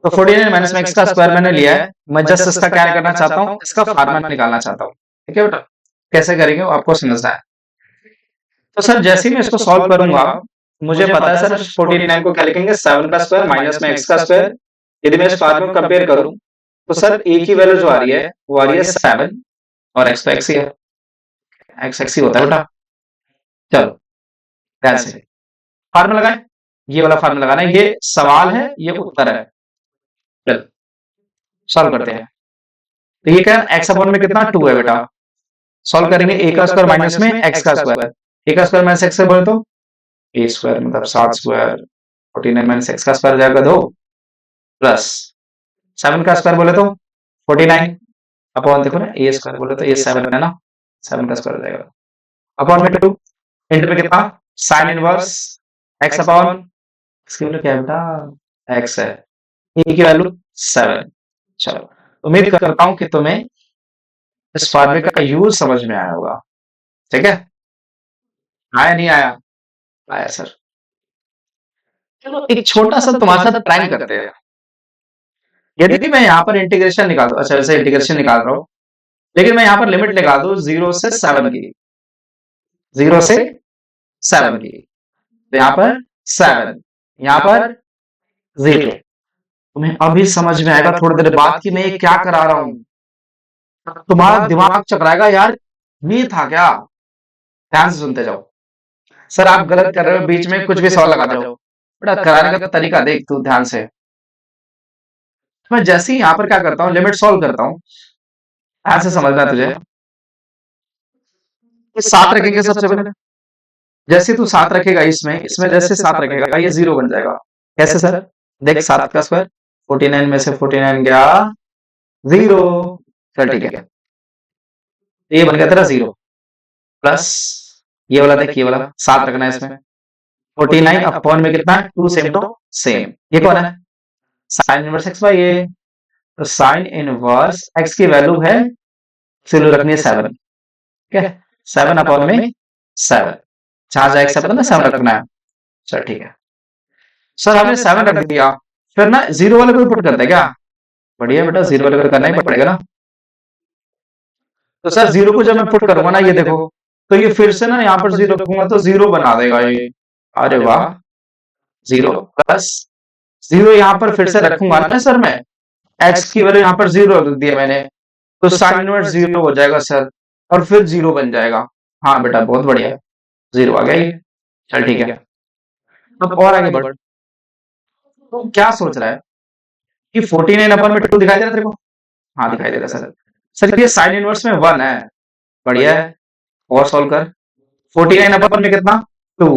Speaker 1: तो 49 माइनस में एक्स का स्क्वायर मैंने लिया है, मैं जस्ट इसका क्या करना चाहता हूँ, इसका फार्मूला निकालना चाहता हूँ। ठीक है बेटा, कैसे करेंगे वो आपको समझना है। तो सर जैसे ही मैं इसको सॉल्व करूंगा, मुझे पता है सर 49 को क्या लिखेंगे, 7 का स्क्वायर माइनस में एक्स का स्क्वायर। यदि मैं इस फार्मूले को कंपेयर करूं तो सर ए की वैल्यू जो आ रही है वो आ रही है 7 और एक्स तो एक्स ही है, एक्स एक्स ही होता है बेटा। चलो ध्यान से फार्मूला लगाएं, ये वाला फार्मूला लगाना है, ये सवाल है ये उत्तर है। चलो सॉल्व करते हैं। तो ये क्या एक्स अपॉन में कितना 2 है बेटा, सॉल्व करेंगे ए का स्क्वायर माइनस में एक्स का स्क्वायर, ए का स्क्वायर माइनस एक्स से बोले तो ए स्क्वायर मतलब 7 स्क्वायर, 49 माइनस एक्स का स्क्वायर जाएगा 2 प्लस 7 का स्क्वायर बोले तो 49 अपॉन, देखो ना ए स्क्वायर बोले तो ये 7 है ना, 7 का स्क्वायर हो जाएगा अपॉन में 2 इंटू में कितना साइन इनवर्स एक्स अपॉन, इसकी वैल्यू क्या है बेटा एक्स है, ए की वैल्यू 7। चलो उम्मीद करता हूं कि तुम्हें इस फॉर्मूले का यूज समझ में आया होगा। ठीक है, आया नहीं आया, आया सर। चलो एक छोटा सा तुम्हारे साथ प्रैंक करते हैं। यदि मैं यहाँ पर इंटीग्रेशन निकाल दूं, अच्छा वैसे इंटीग्रेशन निकाल रहा हूं, लेकिन मैं यहाँ पर लिमिट निकाल दूं 0 से 7 की, 0 से 7 की, तो यहाँ पर 7, यहाँ पर 0। तुम्हें अभी समझ में आएगा थोड़ी देर बाद कि मैं ये क्या करा रहा हूं, तुम्हारा दिमाग चकराएगा यार ये था क्या। ध्यान से सुनते जाओ। सर आप गलत कर रहे हो, बीच में कुछ भी सवाल लगा दो, बेटा कराने का तरीका देख तू ध्यान से। मैं जैसे ही यहाँ पर क्या करता हूँ लिमिट सॉल्व करता हूँ, ध्यान से समझना तुझे। ये 7 रखेंगे सबसे पहले। जैसे तू 7 रखेगा इसमें जैसे 7 रखेगा ये 0 बन जाएगा। कैसे सर? देख 7 का स्क्वायर 49 में से 49 गया 0। चल ठीक है। ये बन गया तेरा 0 प्लस ये वाला देख ये वाला 7 रखना है इसमें। 49 अपॉन में कितना है 2 सेम टू सेम। ये कौन है? साइन इनवर्स एक्स बाई ए। तो साइन इनवर्स एक्स की वैल्यू है वैल्यू रखनी है 7। ठीक है 7 अपॉन में 7 जहां जाए एक्स पता ना 7 रखना है। चल ठीक है सर हमने 7 रख दिया फिर ना 0 वाले को पुट करते हैं क्या? बढ़िया बेटा 0 वाले को करना ही पड़ेगा ना। तो सर 0 को जब मैं पुट करूंगा ना ये देखो तो ये फिर से ना यहाँ पर 0 रखूंगा तो 0 बना देगा ये। अरे वाह 0 प्लस 0 यहाँ पर फिर से रखूंगा ना सर मैं एक्स की वैल्यू यहाँ पर 0 रख दिया मैंने तो साइन इनवर्स 0 हो जाएगा सर और फिर 0 बन जाएगा। हाँ बेटा बहुत बढ़िया 0 आ गया ये। चल ठीक है अब और आगे बढ़। तो क्या सोच रहा है कि 49 अपन में 2 दिखाई दे रहा है तेरे को? हाँ दिखाई दे रहा है सर। सर ये साइन इनवर्स में 1 है। बढ़िया है और सॉल्व कर। 49 अपन में कितना 2।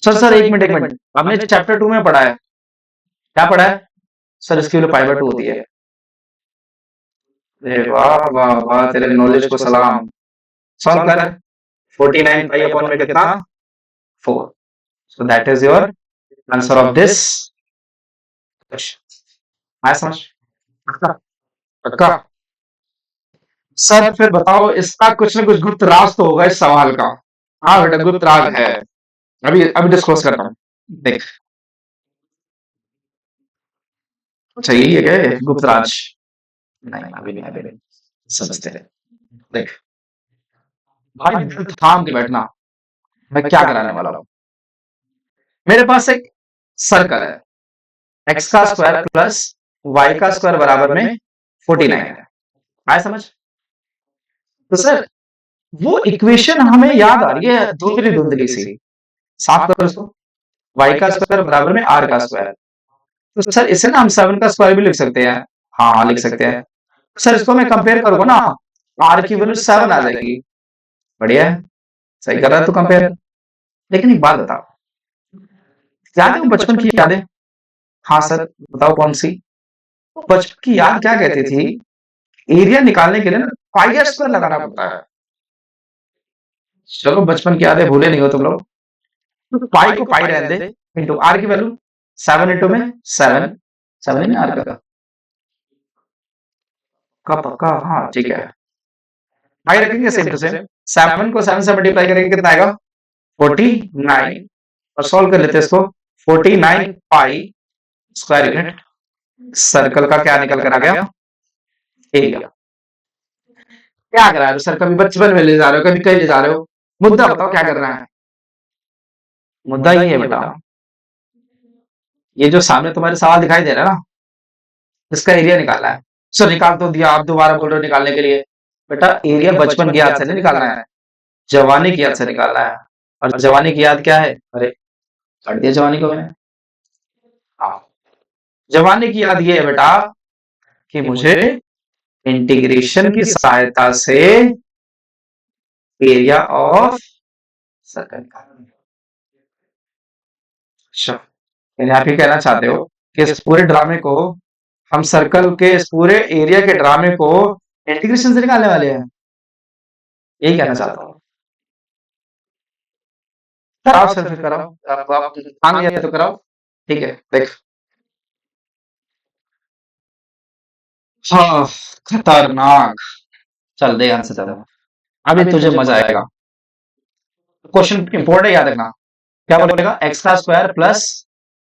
Speaker 1: सर सर एक मिनट आपने चैप्टर 2 में पढ़ा है क्या पढ़ा है? सर इसकी वैल्यू पाई बाय 2 होती है। अरे वाह वाह वाह तेरे नॉलेज को सलाम। सॉल्व कर 49 पाई अपॉन में कितना 4। So that is your answer of this question. आया समझ? पक्का पक्का। सर फिर बताओ इसका कुछ ना कुछ गुप्त राज तो होगा इस सवाल का। हाँ बेटा गुप्त राज है। अभी अभी डिस्क्लोज करता हूँ। देख अच्छा यही है क्या ये गुप्त राज? नहीं अभी नहीं समझते हैं। देख भाई दिल थाम के बैठना मैं क्या कराने वाला हूँ। मेरे पास एक सर्कल है एक्स का स्क्वायर प्लस वाई का स्क्वायर बराबर में 49 है। आया समझ? तो सर वो इक्वेशन हमें याद आ रही है धुंधली धुंधली सी। साफ करो उसको। वाई का स्क्वायर बराबर में आर का स्क्वायर। तो सर इसे ना हम 7 का स्क्वायर भी लिख सकते हैं। हाँ लिख सकते हैं। सर इसको मैं कंपेयर करूंगा ना आर की वैल्यू 7 आ जाएगी। बढ़िया है सही कर रहा है तू कंपेयर। लेकिन एक बात बताओ याद है वो बचपन की यादें? हाँ सर बताओ कौन सी? बचपन की याद क्या कहती थी एरिया निकालने के लिए ना पाई आर स्क्वायर लगाना पड़ता है। चलो बचपन की यादें भूले नहीं हो तुम लोग। तो पाई को पाई रहने दे इंटू आर की वैल्यू 7 इंटू में 7 7 नहीं आर का पक्का हाँ ठीक है। पाई रखेंगे सेम टू सेम 7 को 7 से मल्टीप्लाई करेंगे कितना आएगा 49 और सॉल्व कर लेते हैं इसको 49 पाई स्क्वायर यूनिट सर्कल का क्या निकल कर आ गया एरिया। क्या करा रहे हो सर कभी बचपन में ले जा रहे हो कभी कहीं ले जा रहे हो मुद्दा बताओ क्या करना है? मुद्दा ये है बेटा ये जो सामने तुम्हारे सवाल दिखाई दे रहा है ना इसका एरिया निकालना है। सर निकाल तो दिया आप दोबारा बोल रहे हो निकालने के लिए। बेटा एरिया बचपन की याद से नहीं निकालना है जवानी की याद से निकालना है। और जवानी की याद क्या है? अरे काट दिया जवानी को मैंने। हाँ जवानी की याद ये है बेटा कि मुझे इंटीग्रेशन की सहायता से एरिया ऑफ सर्कल निकालना है। अच्छा यानी आप ये कहना चाहते हो कि इस पूरे ड्रामे को हम सर्कल के इस पूरे एरिया के ड्रामे को इंटीग्रेशन से निकालने वाले हैं यही कहना चाहता हूँ। कराओ सर फिर कराओ आप ठान लिया तो कराओ। ठीक है देख हाँ खतरनाक। चल दे आंसर चलो अभी तुझे मजा आएगा। क्वेश्चन इंपॉर्टेंट याद रखना क्या बोलेगा एक्स का स्क्वायर प्लस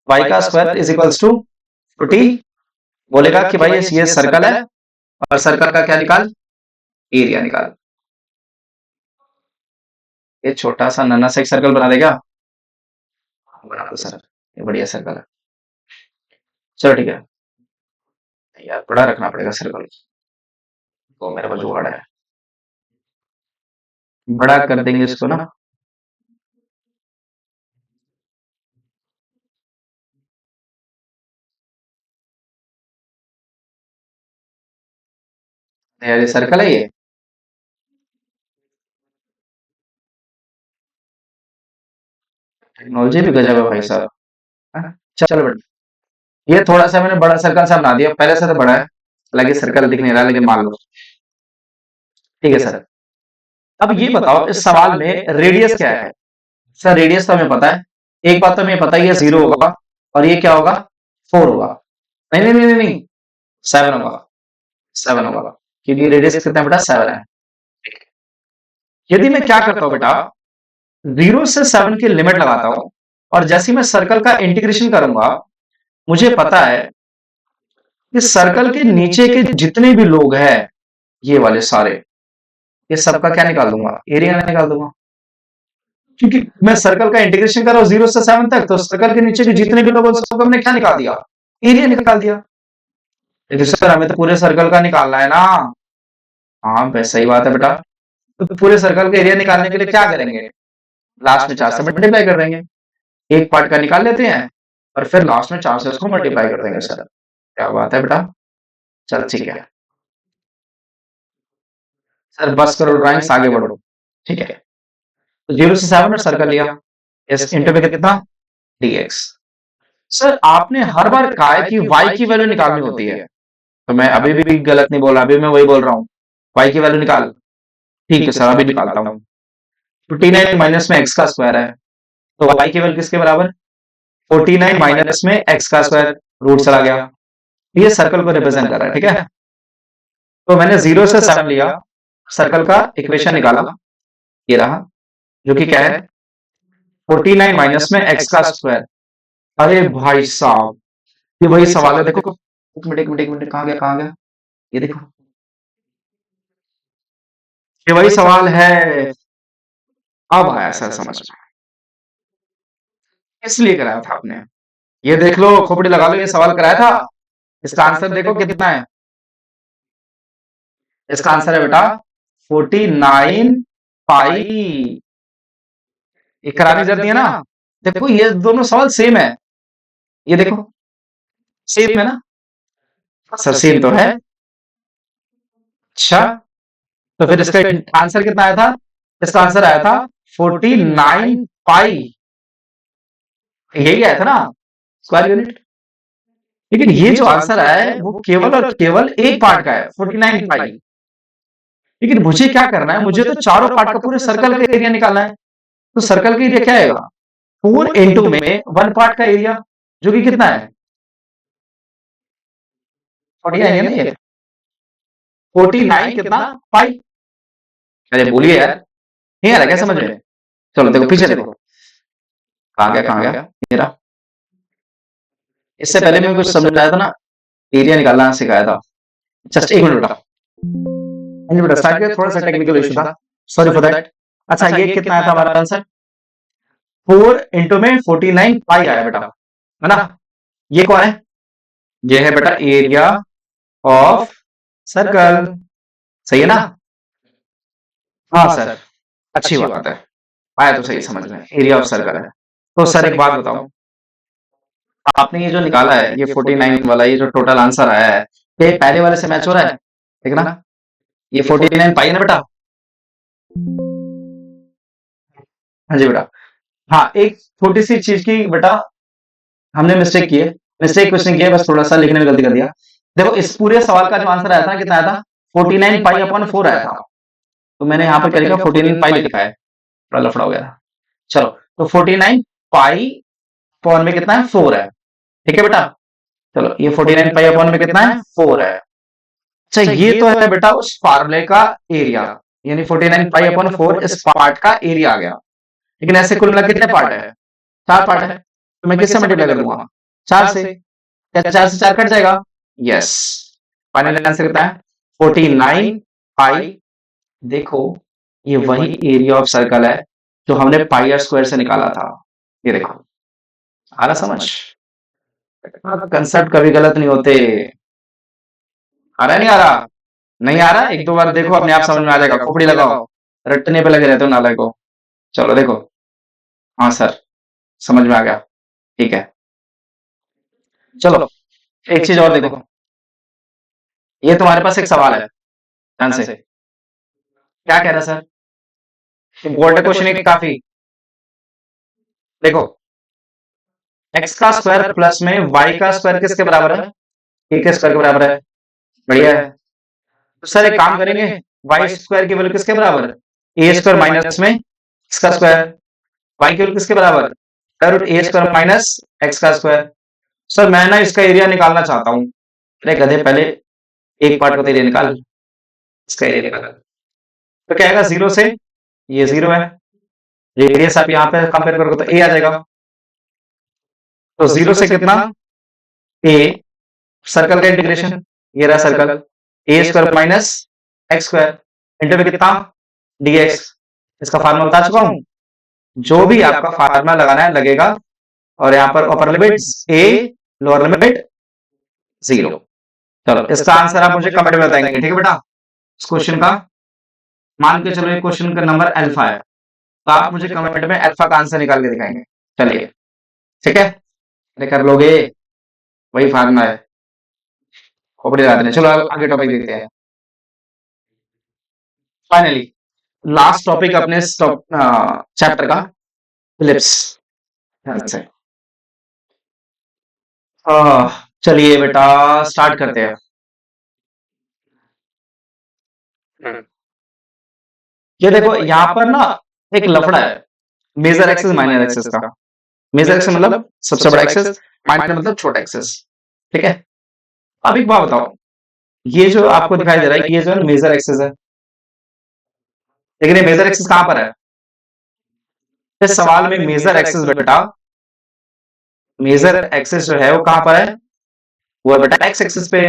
Speaker 1: वाई का स्क्वायर इज इक्वल्स टू 40। बोलेगा कि भाई ये सर्कल है और सर्कल का क्या निकाल एरिया निकाल। ये छोटा सा नन्हा सा एक सर्कल बना देगा बना दो सर ये बढ़िया सर्कल है। चलो ठीक है यार बड़ा रखना पड़ेगा सर्कल तो मेरे पास जुगाड़ है बड़ा कर देंगे इसको ना। यार ये सर्कल है ये टेक्नोलॉजी भी गजब है भाई साहब। हाँ, चलो बेटा, ये थोड़ा सा मैंने बड़ा सर्कल सा बना दिया, पहले से तो बड़ा है, हालांकि सर्कल दिख नहीं रहा, लेकिन मान लो ठीक है सर। अब ये बताओ इस सवाल में रेडियस क्या है? सर रेडियस तो हमें पता है, एक बात तो हमें पता है, ये 0 होगा और ये क्या होगा, 4 होगा। नहीं नहीं नहीं नहीं नहीं, 7 होगा, 7 होगा, क्योंकि रेडियस कितना है बेटा, 7 है। यदि मैं क्या करता हूं बेटा, 0 से 7 की लिमिट लगाता हूं, और जैसे ही मैं सर्कल का इंटीग्रेशन करूंगा, मुझे पता है कि सर्कल के नीचे के जितने भी लोग हैं, ये वाले सारे, ये सबका क्या निकाल दूंगा, एरिया निकाल दूंगा। क्योंकि मैं सर्कल का इंटीग्रेशन कर रहा हूं 0 से 7 तक, तो सर्कल के नीचे के जितने भी लोग हैं, सबको हमने क्या निकाल दिया, एरिया निकाल दिया। लेकिन सर हमें तो पूरे सर्कल का निकालना है ना। हाँ बस सही बात है बेटा, तो पूरे सर्कल का एरिया निकालने के लिए क्या करेंगे, लास्ट में 4 से मल्टीप्लाई कर देंगे, एक पार्ट का निकाल लेते हैं और फिर लास्ट में 4 से उसको मल्टीप्लाई कर देंगे। सर क्या बात है बेटा, चल ठीक है सर, बस करो ड्राइंग्स, आगे बढ़ो। ठीक है, तो 0 से 7 में सर्कल लिया, इस इंटू में कितना, dx। सर आपने हर बार कहा है कि y की वैल्यू निकालनी होती है, तो मैं अभी भी गलत नहीं बोल रहा, अभी मैं वही बोल रहा हूँ, y की वैल्यू निकाल। ठीक है सर, अभी निकालता हूँ। 49 माइनस में x का स्क्वायर है, तो y की वैल्यू किसके बराबर, 49 माइनस में x का स्क्वायर, रूट चला गया, ये सर्कल को रिप्रेजेंट कर रहा है। ठीक है, तो मैंने 0 से 7 लिया, सर्कल का इक्वेशन निकाला, ये रहा, जो कि क्या है, 49 माइनस में x का स्क्वायर। अरे भाई साहब, ये वही सवाल है, देखो एक मिनट एक मिनट एक मिनट, कहां गया कहां गया, ये देखो, ये वही सवाल है। अब आया सर समझ में, इसलिए कराया था आपने, ये देख लो, खोपड़ी लगा लो, ये सवाल कराया था। इसका आंसर देखो कितना है, इसका आंसर है बेटा 49 पाई। ये करानी जरूरत है ना, देखो ये दोनों सवाल सेम है, ये देखो सेम है ना, सर सेम तो है। अच्छा, तो फिर इसका आंसर कितना आया था, इसका आंसर आया था 49 पाई, यही आया था ना, स्क्वायर यूनिट। लेकिन ये जो आंसर आया है वो केवल और केवल एक पार्ट का है, 49 पाई। लेकिन मुझे क्या करना है, मुझे तो चारों पार्ट का पूरे सर्कल का एरिया निकालना है। तो सर्कल का एरिया क्या आएगा, 4 इंटू में 1 पार्ट का एरिया, जो कि कितना है, 49 है ना ये, 49 कितना, पाई। अरे बोलिए यार, नहीं आ रहा क्या समझ में, चलो देखो पीछे देखो, कहां गया कहां गया, ये रहा। इससे पहले मैं कुछ समझाया था ना, एरिया निकालना सिखाया था। जस्ट एक मिनट बेटा, हाँ जी बेटा स्टार्ट किया, थोड़ा सा टेक्निकल इशू था, सॉरी फॉर दैट। अच्छा ये कितना आया था हमारा आंसर, 4 इंटू में 49 पाई आया बेटा, है ना। ये कौन है, ये है बेटा एरिया ऑफ सर्कल, सही है ना। हाँ सर, अच्छी बात है, आया तो सही समझ में, एरिया ऑफ सर्कल है। तो सर एक बात बताओ, आपने ये जो निकाला है, ये 49 वाला, ये जो टोटल आंसर आया है, ये पहले वाले से मैच हो रहा है, ठीक है ना, ये 49 पाई है ना बेटा। हाँ जी बेटा, हाँ एक छोटी सी चीज की बेटा, हमने मिस्टेक की है, मिस्टेक क्वेश्चन किया, बस थोड़ा सा लिखने में गलती कर दिया। देखो इस पूरे सवाल का जो आंसर आया था कितना आया था, 49 पाई अपॉन 4 आया था, तो मैंने यहाँ पर क्या लिखा, 49 पाई लिखा है, थोड़ा लफड़ा हो गया। चलो, तो 49 पाई अपॉन में कितना है, 4 है, ठीक है बेटा। चलो ये 49 पाई अपॉन में कितना है, 4 है। अच्छा ये तो है बेटा उस फार्मूले का एरिया, यानी 49 पाई अपॉन 4 इस पार्ट का एरिया आ गया। लेकिन ऐसे कुल मिला कितने पार्ट है, 4 पार्ट है, तो मैं किससे मल्टीप्लाई कर दूंगा, 4 से, क्या 4 से 4 कट जाएगा, यस, फाइनल आंसर कितना है, 49 पाई। देखो ये वही एरिया ऑफ सर्कल है जो हमने पाई आर स्क्वायर से निकाला था, ये देखो, आ रहा समझ, कंसेप्ट कभी गलत नहीं होते। आ रहा है नहीं आ रहा, नहीं आ रहा, एक दो बार देखो अपने आप समझ में आ जाएगा, खोपड़ी लगाओ, रटने पे लगे रहते हो नालायक को। चलो देखो, हाँ सर समझ में आ गया, ठीक है। चलो एक चीज और देखो, ये तुम्हारे पास एक सवाल है, ध्यान से, क्या कह रहा है सर, इम्पोर्टेंट क्वेश्चन है काफी, देखो एक्स का स्क्वायर प्लस में वाई का स्क्वायर किसके बराबर है? ए के स्क्वायर के बराबर है। बढ़िया है। तो सर एक काम करेंगे, वाई स्क्वायर की वैल्यू किसके बराबर है? ए स्क्वायर माइनस में एक्स का स्क्वायर। वाई की वैल्यू किसके बराबर? रूट ए स्क्वायर माइनस एक्स का स्क्वायर। सर मैं ना इसका एरिया निकालना चाहता हूँ। अरे गधे पहले एक पार्ट का एरिया निकाल, इसका एरिया निकाल। तो क्या आएगा? जीरो से ये जीरो है, रेडियस आप यहाँ पे कंपेयर करोगे तो ए आ जाएगा। तो जीरो से कितना? ए, सर्कल का इंटीग्रेशन, ये रहा circle, a square minus x square into में कितना? डीएक्स। इसका फार्मूला बता चुका हूं, जो भी आपका फार्मूला लगाना है लगेगा। और यहाँ पर अपर लिमिट ए, लोअर लिमिट जीरो। चलो इसका आंसर आप मुझे कमेंट में बताएंगे, ठीक है बेटा? इस क्वेश्चन का मान के चलो ये क्वेश्चन का नंबर अल्फा है, तो आप मुझे कमेंट में अल्फा का आंसर निकाल के दिखाएंगे। चलिए ठीक है, अरे कर लोगे, वही फार्मूला है, खोपड़ी बात नहीं। चलो आगे टॉपिक देखते हैं। फाइनली लास्ट टॉपिक अपने चैप्टर का, फिलिप्स। चलिए बेटा स्टार्ट करते हैं। ये देखो यहाँ पर ना एक लफड़ा है, मेजर एक्सेस माइनर एक्सेस का। मेजर एक्सेस मतलब सबसे बड़ा एक्सेस, माइनर मतलब छोटा एक्सेस, ठीक है? अब एक बात बताओ, ये जो आपको दिखाई दे रहा है ये जो मेजर एक्सेस है, लेकिन ये मेजर एक्सेस कहां पर है? इस सवाल में मेजर एक्सेस बेटा, मेजर एक्सेस जो है वो कहां पर है? वो है बेटा एक्स एक्सेस पे।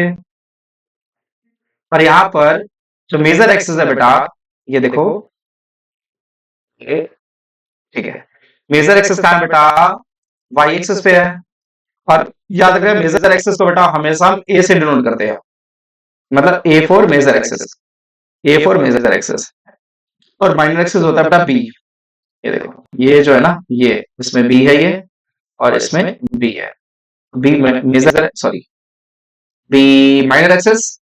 Speaker 1: और यहां पर जो मेजर एक्सेस है बेटा, ये देखो, ठीक है, मेजर एक्सेस कहां है बेटा? वाई एक्सेस पे है। और याद रखें मेजर एक्सेस को बेटा हमेशा हम ए से डिनोट करते हैं, मतलब A for major axis, A for major axis. और माइनर एक्सेस होता है बेटा बी। ये देखो ये जो है ना, ये इसमें बी है ये, और इसमें बी है। B major, sorry, B minor axis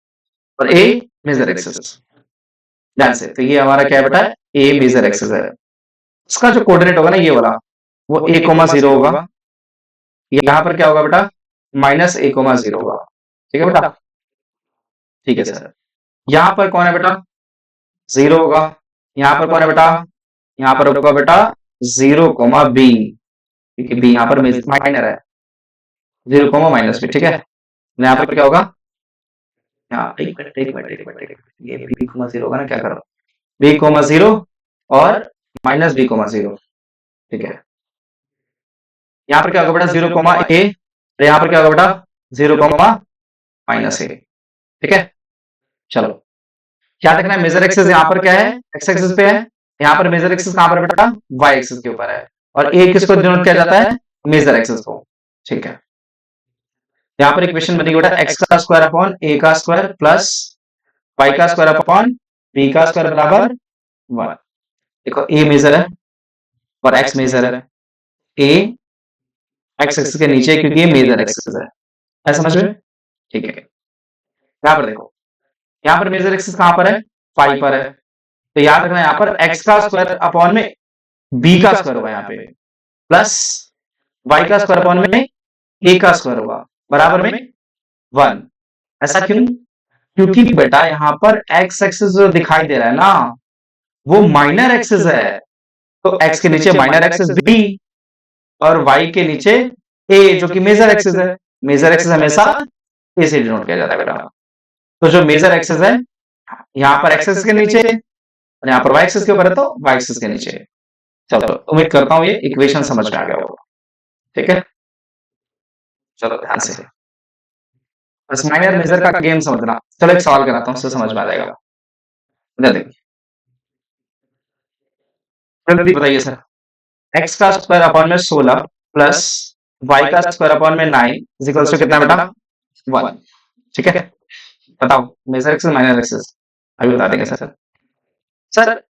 Speaker 1: और ए मेजर एक्सेस। ध्यान से, तो ये हमारा क्या है बेटा? ए मेजर एक्सेस है। इसका जो कोऑर्डिनेट होगा ना ये वाला, वो ए कोमा जीरो होगा। यहां पर क्या होगा बेटा? माइनस ए कोमा जीरो होगा। ठीक है बेटा? ठीक है सर। यहां पर कौन है बेटा? जीरो होगा। यहां पर कौन है बेटा? यहां पर होगा बेटा जीरो कोमा बी, क्योंकि बी यहां पर माइनर है। जीरो कोमा माइनस बी, ठीक है? यहां पर क्या होगा? हाँ एक मिनट एक मिनट एक मिनट एक मिनट, ये बी कोमा जीरो होगा ना, क्या करो, बी कोमा जीरो और माइनस बी कोमा जीरो, ठीक है? यहाँ पर क्या होगा बेटा? जीरो कोमा ए, और यहाँ पर क्या होगा बेटा? जीरो कोमा माइनस ए, ठीक है? चलो क्या देखना है, मेजर एक्सेस यहाँ पर क्या है? एक्स एक्सेस पे है। यहाँ पर मेजर एक्सेस कहां पर है बेटा? वाई एक्सेस के ऊपर है। और ए किसको डिनोट किया जाता है? मेजर एक्सेस को, ठीक है? यहाँ पर इक्वेशन बनेगी बेटा एक्स का स्क्वायर अपॉन ए का स्क्वायर प्लस वाई का स्क्वायर अपॉन बी का स्क्वायर बराबर 1। देखो ए मेजर है और एक्स मेजर है, ए एक्स एक्सिस के नीचे क्योंकि ये मेजर एक्सिस है, ऐसा समझ में? ठीक है, यहाँ पर देखो, यहाँ पर मेजर एक्सिस कहां पर है? फाइव पर है। तो याद रखना यहाँ पर एक्स का स्क्वायर अपॉन में बी का स्क्वायर होगा यहाँ पे, प्लस वाई का स्क्वायर अपॉन में ए का स्क्वायर होगा बराबर में 1। ऐसा क्यों? क्योंकि बेटा यहाँ पर एक्स एक्सिस जो दिखाई दे रहा है ना, वो माइनर एक्सिस है। तो एक्स के नीचे माइनर एक्सिस बी और वाई के नीचे ए जो कि मेजर एक्सिस है। मेजर एक्सिस हमेशा ए से डिनोट किया जाता है बेटा। तो जो मेजर एक्सिस है यहाँ पर एक्सिस के नीचे और यहाँ पर वाई एक्सिस के ऊपर है, तो वाई एक्सिस के नीचे। चलो उम्मीद करता हूं ये इक्वेशन समझ में आ गया होगा, ठीक है? चलो ध्यान से, बस माइनर मेजर का गेम समझना। चलो एक सवाल कराता हूं, उससे समझ में आ जाएगा। देखिए जल्दी बताइए सर, एक्स का स्क्वायर अपॉन में 16 प्लस वाई का स्क्वायर अपॉन में 9 इक्वल्स टू कितना बेटा? 1, ठीक है? बताओ मेजर एक्सेस माइनर एक्सेस, अभी बता देंगे सर। सर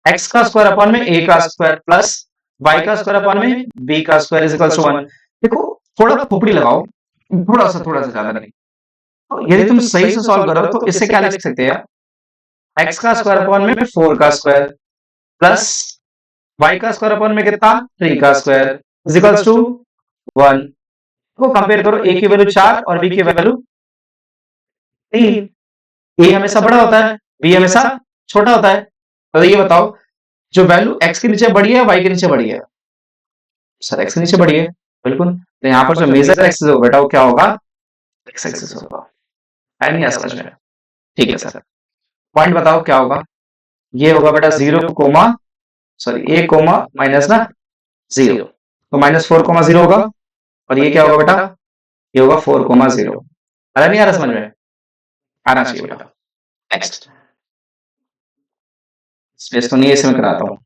Speaker 1: एक्स का स्क्वायर अपॉन में ए का स्क्वायर प्लस वाई का स्क्वायर अपॉन में बी का स्क्वायर इज इक्वल्स टू 1। देखो थोड़ा खोपड़ी लगाओ, थोड़ा सा ज्यादा नहीं। तो यदि तुम सही से सॉल्व करो तो इससे क्या लिख सकते हैं? एक्स का स्क्वायर अपॉन में 4 का स्क्वायर प्लस वाई का स्क्वायर अपॉन में कितना 3 का स्क्वायर इज इक्वल्स टू 1 को कंपेयर करो। ए की वैल्यू 4 और बी की वैल्यू 3। ए हमेशा बड़ा होता है, बी हमेशा छोटा होता है। तो ये बताओ जो वैल्यू एक्स के नीचे बड़ी है वाई के नीचे बड़ी है? सर एक्स के नीचे बड़ी है, बिल्कुल। तो यहाँ पर जो मेजर एक्सिस होगा बेटा वो क्या होगा? एक्स एक्सिस होगा। है नहीं समझ में? ठीक है सर। पॉइंट बताओ क्या होगा? ये होगा बेटा 0 कोमा सॉरी ए कोमा माइनस ना 0, तो -4, 0 होगा। और ये क्या होगा बेटा? ये होगा 4, 0। आ रहा नहीं आ रहा समझ में? आना चाहिए बेटा। नेक्स्ट स्पेस तो नहीं है, इसमें कराता हूँ।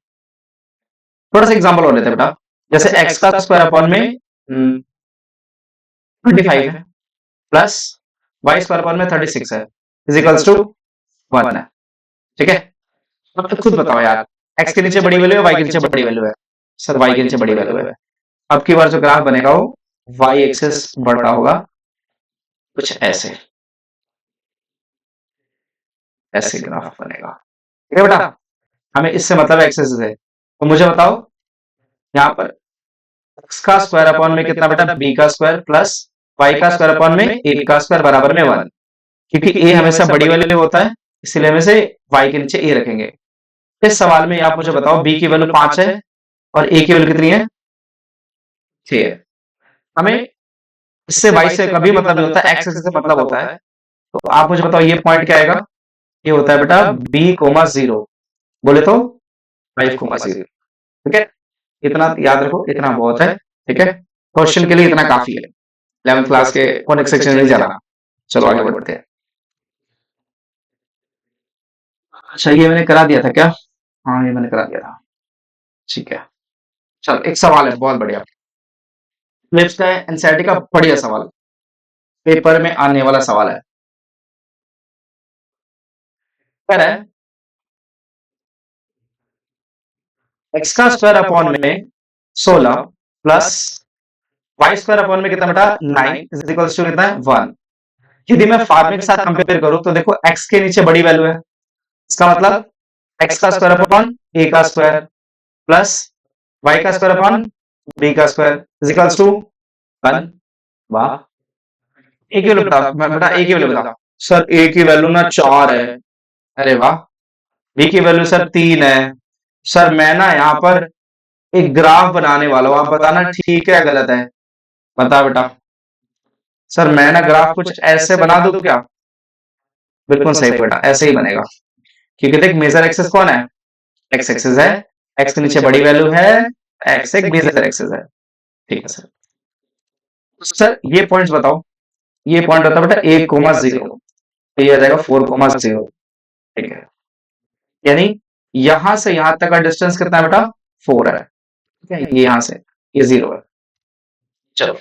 Speaker 1: थोड़ा सा एग्जांपल और लेते हैं बेटा। जैसे एक्स का स्क्वायर अपॉन में 25 है प्लस वाई स्क्वायर अपॉन में 36 है इज इक्वल्स टू 1 है। ठीक है, अब तो खुद बताओ यार, एक्स के नीचे बड़ी वैल्यू है वाई के नीचे बड़ी वैल्यू है? सर वाई के नीचे बड़ी वैल्यू है। अब की बार जो ग्राफ बनेगा वो वाई एक्सिस बढ़ रहा होगा, कुछ ऐसे ऐसे ग्राफ बनेगा। ठीक है बेटा, हमें इससे मतलब एक्सिस है। तो मुझे बताओ यहाँ पर एक्स का स्क्वायर अपॉन में कितना बेटा? बी का स्क्वायर प्लस वाई का स्क्वायर अपॉन में ए का स्क्वायर बराबर में 1। क्योंकि ए हमेशा बड़ी वैल्यू होता है इसलिए हम इसे वाई के नीचे ए रखेंगे। इस सवाल में आप मुझे बताओ बी की वैल्यू 5 है और ए की वैल्यू कितनी है? 6 है। हमें इससे वाई से कभी मतलब नहीं होता, एक्स से मतलब होता है। तो आप मुझे बताओ ये पॉइंट क्या आएगा? ये होता है बेटा बी कोमा 0, बोले तो 5, 0। ठीक है, इतना याद रखो, इतना बहुत है। ठीक है, क्वेश्चन के लिए इतना काफी है। 11th क्लास के कौन सेक्शन नहीं जाना। चलो आगे बढ़ते हैं। अच्छा ये मैंने करा दिया था क्या? हाँ ये मैंने करा दिया था। ठीक है, चलो एक सवाल है बहुत बढ़िया, लिप्स का एनसीईआरटी का बढ़िया सवाल, पेपर में आने वाला सवाल है। कह रहा है एक्स का स्क्वायर अपॉन में 16 प्लस वाई स्क्वायर अपॉन में कितना बेटा 9 इज इक्वल्स टू कितना है 1। यदि मैं फॉर्मूले के साथ कंपेयर करूं तो देखो एक्स के नीचे बड़ी वैल्यू है, इसका मतलब एक्स का स्क्वायर अपॉन ए का स्क्वायर प्लस वाई का स्क्वायर अपॉन बी का स्क्वायर इज इक्वल्स टू 1। वाह, ए की वैल्यू बताओ बेटा, ए की वैल्यू बताओ। सर ए की वैल्यू ना 4 है। अरे वाह। बी की वैल्यू सर 3 है। सर मैं ना यहाँ पर एक ग्राफ बनाने वाला हूँ, आप बताना ठीक है या गलत है? बता बेटा। सर मैं ना ग्राफ कुछ ऐसे बना दूं क्या? बिल्कुल सही बेटा, ऐसे ही बनेगा। क्योंकि देख मेजर एक्सिस कौन है? एक्स एक्सिस है, एक्स के नीचे बड़ी वैल्यू है, एक्स एक मेजर एक्सिस है। ठीक है सर। सर ये पॉइंट्स बताओ, ये पॉइंट होता है बेटा 1, 0, ये आ जाएगा 4, 0। ठीक है, यानी यहां से यहां तक का डिस्टेंस कितना है बेटा? 4 है। ठीक है, ये यहां से ये 0 है। चलो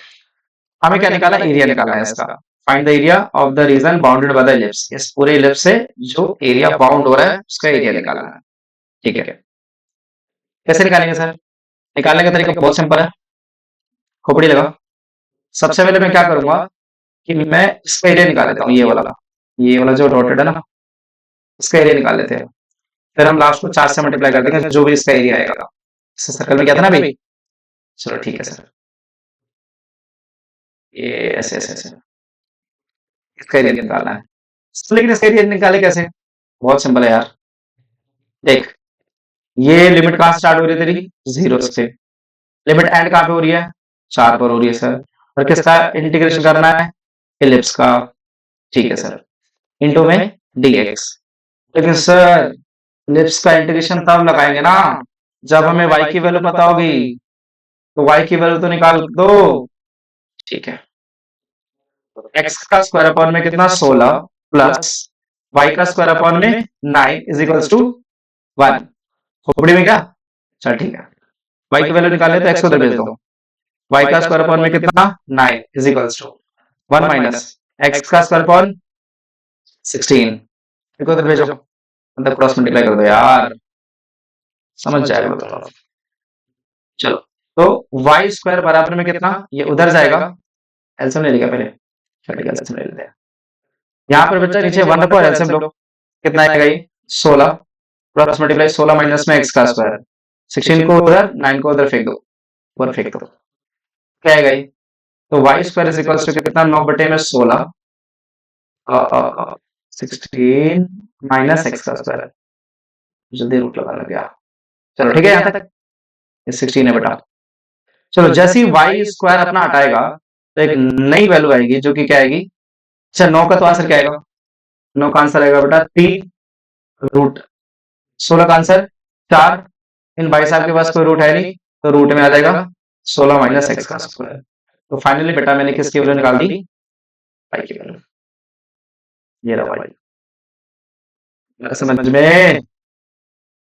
Speaker 1: हमें क्या निकाला? एरिया निकालना है इसका। Find the area of the region bounded by the ellipse. इस पूरे इलिप्स से जो एरिया बाउंड हो रहा है उसका एरिया निकालना है। ठीक है, कैसे निकालेंगे सर? निकालने का तरीका बहुत सिंपल है, खोपड़ी लगा। सबसे पहले मैं क्या करूंगा कि मैं इसका एरिया निकाल लेता हूँ, ये वाला जो डॉटेड है ना, इसका एरिया निकाल लेते हैं। फिर हम लास्ट को 4 से मल्टीप्लाई कर देंगे जो भी इसका एरिया आएगा। इससे सर्कल में क्या था ना भाई? चलो ठीक है सर, ये ऐसे ऐसे ऐसे इसका एरिया निकालना है। लेकिन इसका एरिया निकाले कैसे? बहुत सिंपल है यार। देख, ये लिमिट कहां से स्टार्ट हो रही है तेरी? 0 से। लिमिट एंड कहां पे हो रही है? 4 पर हो रही है सर। और किसका इंटीग्रेशन करना है? इलिप्स का। ठीक है सर, इंटू में dx। लेकिन सर इलिप्स का इंटीग्रेशन तब लगाएंगे ना जब हमें y की वैल्यू पता होगी, तो y की वैल्यू तो निकाल दो। ठीक है, x का स्क्वायर अपॉन में कितना 16 प्लस y का स्क्वायर अपॉन में 9 इज इक्वल्स टू 1। खोपड़ी में क्या? चल ठीक है, y की वैल्यू निकाले तो x को उधर भेज दो। y का स्क्वायर अपॉन में कितना 9 is equals to 1 minus x का स्क्वायर अपॉन 16, इसको उधर भेजो, मतलब क्रॉस मल्टीप्लाई कर दो यार, समझ जाएगा तो। चलो, तो वाई स्क्वायर बराबर में कितना? ये उधर जाएगा, एलसीएम ले लेगा पहले। चलिए एलसीएम ले लेते हैं। यहाँ पर बच्चा नीचे 1 रखो और एलसीएम लो, कितना आएगा ये 16 क्रॉस मल्टीप्लाई 16 माइनस में एक्स का स्क्वायर 16 को उधर, 9 को उधर फेंक दो, ऊपर फेंक दो, क्या आएगा ये? तो y square is equal to कितना, 9 बटे में 16, 16 माइनस एक्स का स्क्वायर, जल्दी रूट लगा लग गया। चलो ठीक है, यहाँ तक 16 है बेटा। चलो जैसे ही वाई स्क्वायर अपना हटाएगा तो एक नई वैल्यू आएगी जो कि क्या आएगी, अच्छा 9 का तो आंसर क्या आएगा, 9 का आंसर आएगा बेटा 3 रूट 16 का आंसर 4, इन भाई साहब के पास कोई रूट है नहीं तो रूट में आ जाएगा 16 माइनस एक्स का स्क्वायर। तो फाइनली बेटा मैंने किसकी वैल्यू निकाल दी, वाई की वैल्यू, ये रहा वाई। समझ में,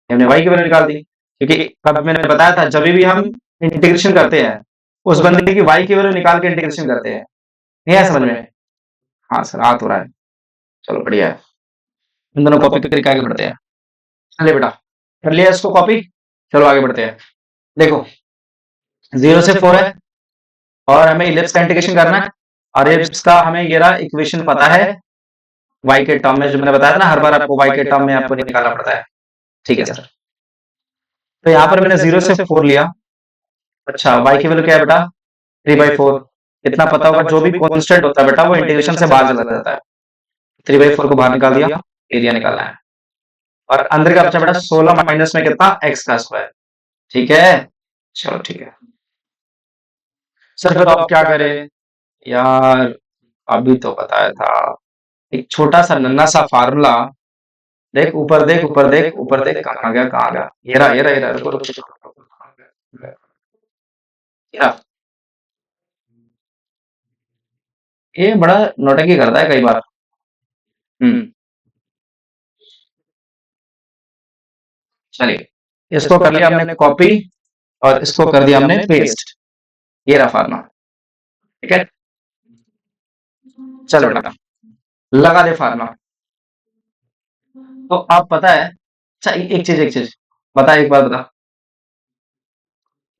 Speaker 1: हमने वाई की वैल्यू निकाल दी, क्योंकि कब मैंने बताया था जब भी हम इंटीग्रेशन करते हैं उस बंदे की वाई की वैल्यू निकाल के इंटीग्रेशन करते हैं, नहीं है समझ में? हाँ सर आ तो रहा है, चलो बढ़िया है, इन दोनों कॉपी करके आगे बढ़ते हैं। चलिए बेटा कर लिया इसको कॉपी, चलो आगे बढ़ते हैं। देखो 0 से 4 है और हमें इलिप्स का इंटीग्रेशन करना है, और इलिप्स का हमें ये रहा इक्वेशन पता है y के टर्म में, जो मैंने बताया था ना हर बार आपको y के टर्म में आपको निकालना पड़ता है, ठीक है सर। तो यहाँ पर मैंने 0 से 4 लिया, अच्छा y की वैल्यू क्या है बेटा 3/4, इतना पता होगा जो भी कांस्टेंट होता है बेटा वो इंटीग्रेशन से बाहर चला जाता है, 3/4 को बाहर निकाल दिया, एरिया निकालना है, और अंदर का बचा बेटा 16 माइनस में कितना x का स्क्वायर, ठीक है। चलो ठीक है सर, फिर आप क्या करें यार, अभी तो बताया था एक छोटा सा नन्ना सा फार्मूला, देख ऊपर देख ऊपर देख ऊपर देख, कहाँ गया कहाँ गया, ये रहा रुको रुको रुको, ये रहा। ये बड़ा नौटंकी करता है कई बार। हम्म चलिए इसको कर लिया हमने कॉपी और इसको कर दिया हमने पेस्ट, ये रहा फार्मूला, ठीक है। चलो बेटा लगा दे फार्मूला, तो आप पता है, अच्छा एक चीज बता, एक बार बता,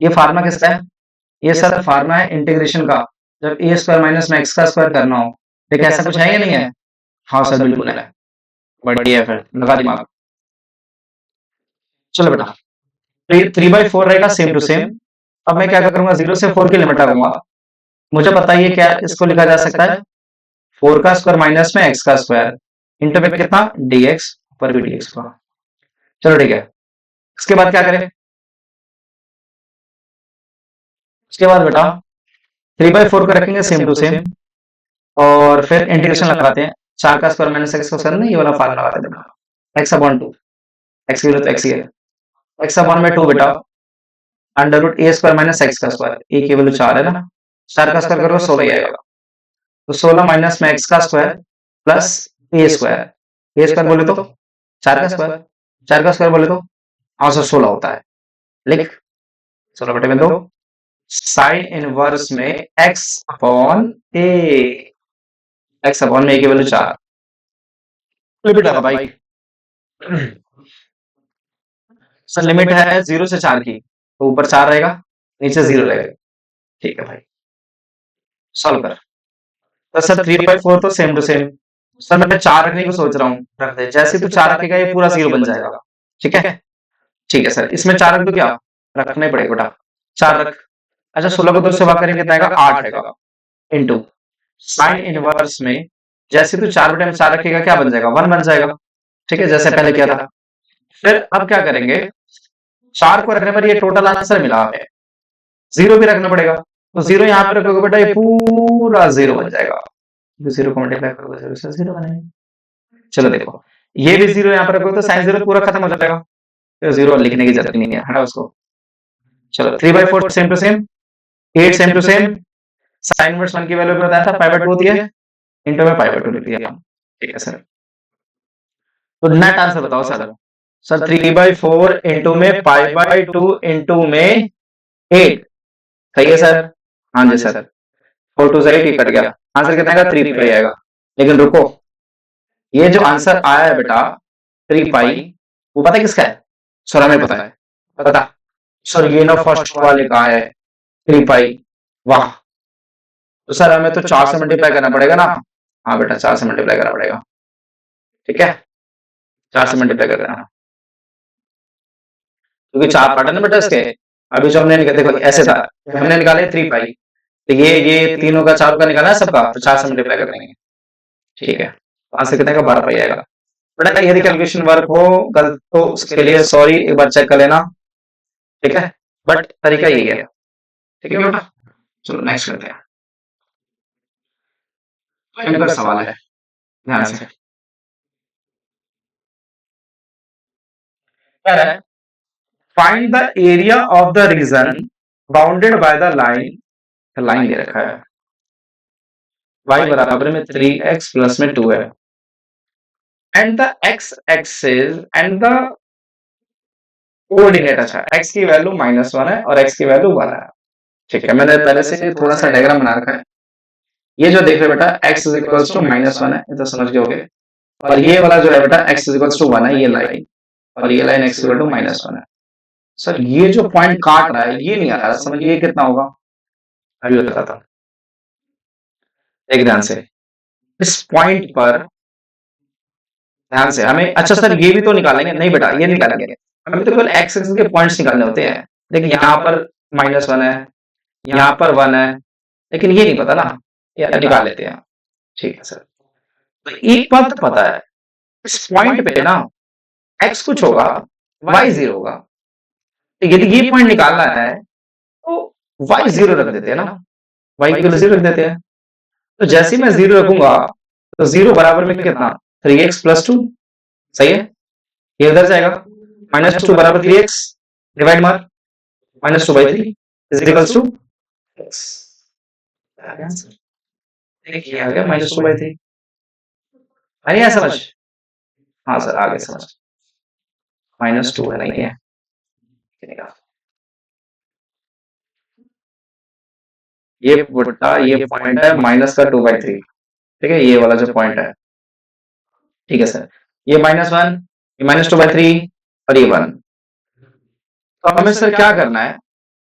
Speaker 1: ये फार्मूला किसका है, ये सर फार्मूला है इंटीग्रेशन का, जब ए स्क्वायर माइनस में एक्स का स्क्वायर करना हो, देखिए ऐसा कुछ है या नहीं है, हाँ सर बिल्कुल है, बढ़िया है, फिर लगा दिमाग। चलो बेटा 3/4 रहेगा सेम टू सेम, अब मैं क्या करूंगा 0 से 4 की लिमिट लगाऊंगा, मुझे पता है ये क्या, इसको लिखा जा सकता है 4 का स्क्वायर माइनस में एक्स का स्क्वायर इंटू में कितना dx पर भी dx का। चलो ठीक है, इसके बाद क्या करें, उसके बाद बेटा 3/4 को रखेंगे सेम टू सेम और फिर इंटीग्रेशन लगाते हैं, 4 का स्क्वायर माइनस एक्स का स्क्वायर ना, ये वाला फार्मूला लगाते हैं बेटा, एक्स अपॉन 2, एक्स की वैल्यू तो एक्स ही है, एक्स अपॉन में 2 बेटा, अंडर रूट ए स्क्वायर माइनस एक्स का स्क्वायर, ए की वैल्यू 4 है ना, 4 का स्क्वायर करो 16 ही आएगा, तो 16 माइनस में एक्स का स्क्वायर प्लस ए स्क्वायर, ए स्क्वायर बोले तो 4 का स्क्वायर, 4 का स्क्वायर बोले तो आंसर 16 होता है, लिख 16 बटे में 2, साइन इनवर्स में एक्स अपॉन ए, एक्स अपॉन में ए की वैल्यू 4, लिमिट है भाई, सर लिमिट है 0 से 4 की, तो ऊपर 4 रहेगा नीचे 0 रहेगा, ठीक है भाई सॉल्व कर। तो सर 3/4 तो सेम टू सेम, सर मैं 4 रखने को सोच रहा हूँ, रख दे, जैसे तू 4 रखेगा ये पूरा 0 बन जाएगा, ठीक है, ठीक है सर, इसमें 4 रख दो, क्या रखना ही पड़ेगा बेटा, 4 रख, अच्छा 16 को 2 से भाग करेंगे कितना आएगा 8 आएगा, इंटू साइन इनवर्स में जैसे तू 4 बटे में 4 रखेगा क्या बन जाएगा 1 बन जाएगा, ठीक है जैसे पहले किया था। फिर अब क्या करेंगे, 4 को रखने पर ये टोटल आंसर मिला हमें, 0 भी रखना पड़ेगा, तो 0 यहाँ पे रखोगे बेटा ये पूरा 0 बन जाएगा, 0 को मल्टीप्लाई करोगे 0 से 0 बनेगा। चलो देखो ये भी 0 यहाँ पर रखोगे तो साइन 0 पूरा खत्म हो जाएगा, तो 0 लिखने की जरूरत नहीं है, हटा उसको। चलो 3/4 same to same, 8 same to same, sine inverse 1 की वैल्यू बताया था 5/2 दी है, इंटू में 5/2 लिख दिया, ठीक है सर। तो नेट आंसर बताओ सर, सर 3/4 इंटू में 5/2 इंटू में 8, सही है सर, हाँ जी सर, 4 2 से 8 कट गया, आंसर कितना आएगा 3 पाई आएगा, लेकिन रुको ये जो आंसर आया है बेटा 3 पाई वो पता है किसका है, सर हमें पता है, पता सर ये ना फर्स्ट वाले का है 3 पाई, वाह, तो सर हमें तो 4 से मल्टीप्लाई करना पड़ेगा ना, हाँ बेटा 4 से मल्टीप्लाई करना पड़ेगा, ठीक है 4 से मल्टीप्लाई कर देना, क्योंकि 4 पार्ट है ना बेटा इसके। अभी जो हमने देखो ऐसे था, हमने निकाले 3 पाई, तो ये तीनों का 4 का निकाला है सबका, तो 4 से मल्टीप्लाई कर देंगे, ठीक है। 5 से कितने का 12 पाई आएगा बेटा। यदि कैलकुलेशन वर्क हो गलत तो उसके लिए सॉरी, एक बार चेक कर लेना, ठीक है, बट तरीका यही है, ठीक है बेटा। चलो नेक्स्ट करते हैं। इनका सवाल है, ध्यान से कह रहा है, find the area of the region bounded by the line, line दे रखा है y बराबर में 3x प्लस में 2 है, and the x axis and the coordinate, अच्छा x की वैल्यू -1 है और x की वैल्यू 1 है, ठीक है। मैंने पहले से थोड़ा सा डायग्राम बना रखा है। ये जो देख रहे हो बेटा x इज इक्वल्स टू -1 है, ये तो समझ गए, और ये वाला जो है बेटा x इज इक्वल्स टू 1 है, ये लाइन, और ये लाइन x इक्वल टू -1 है। सर ये जो पॉइंट काट रहा है ये नहीं आ रहा समझ, ये कितना होगा अभी बताता हूँ, एक ध्यान से। इस पॉइंट पर ध्यान से हमें, अच्छा सर ये भी तो निकालेंगे, नहीं बेटा ये निकालेंगे, हमें तो केवल x एक्सिस के पॉइंट्स निकालने होते हैं। देखिए यहाँ पर -1 है, यहाँ पर 1 है, लेकिन ये नहीं पता ना, ये निकाल लेते हैं, ठीक है सर। तो एक बात तो पता है, इस पॉइंट पे ना x कुछ होगा, y 0 होगा, तो यदि ये पॉइंट निकालना है तो y 0 रख देते हैं ना, y की वैल्यू 0 रख देते हैं। तो जैसे ही मैं 0 रखूंगा तो 0 बराबर में कितना, 3x प्लस 2, सही है, ये उधर जाएगा, -2 बराबर 3x, डिवाइड मार, -2/3 इज इक्वल्स टू x, देखिए आ गया -2/3। अरे यार समझ, हाँ सर आ गया समझ, -2 है, नहीं है, ये बुट्टा, ये पॉइंट है माइनस का 2/3, ठीक है, ये वाला जो पॉइंट है, ठीक है सर। ये -1, ये -2/3 और ये 1। तो हमें सर क्या करना है,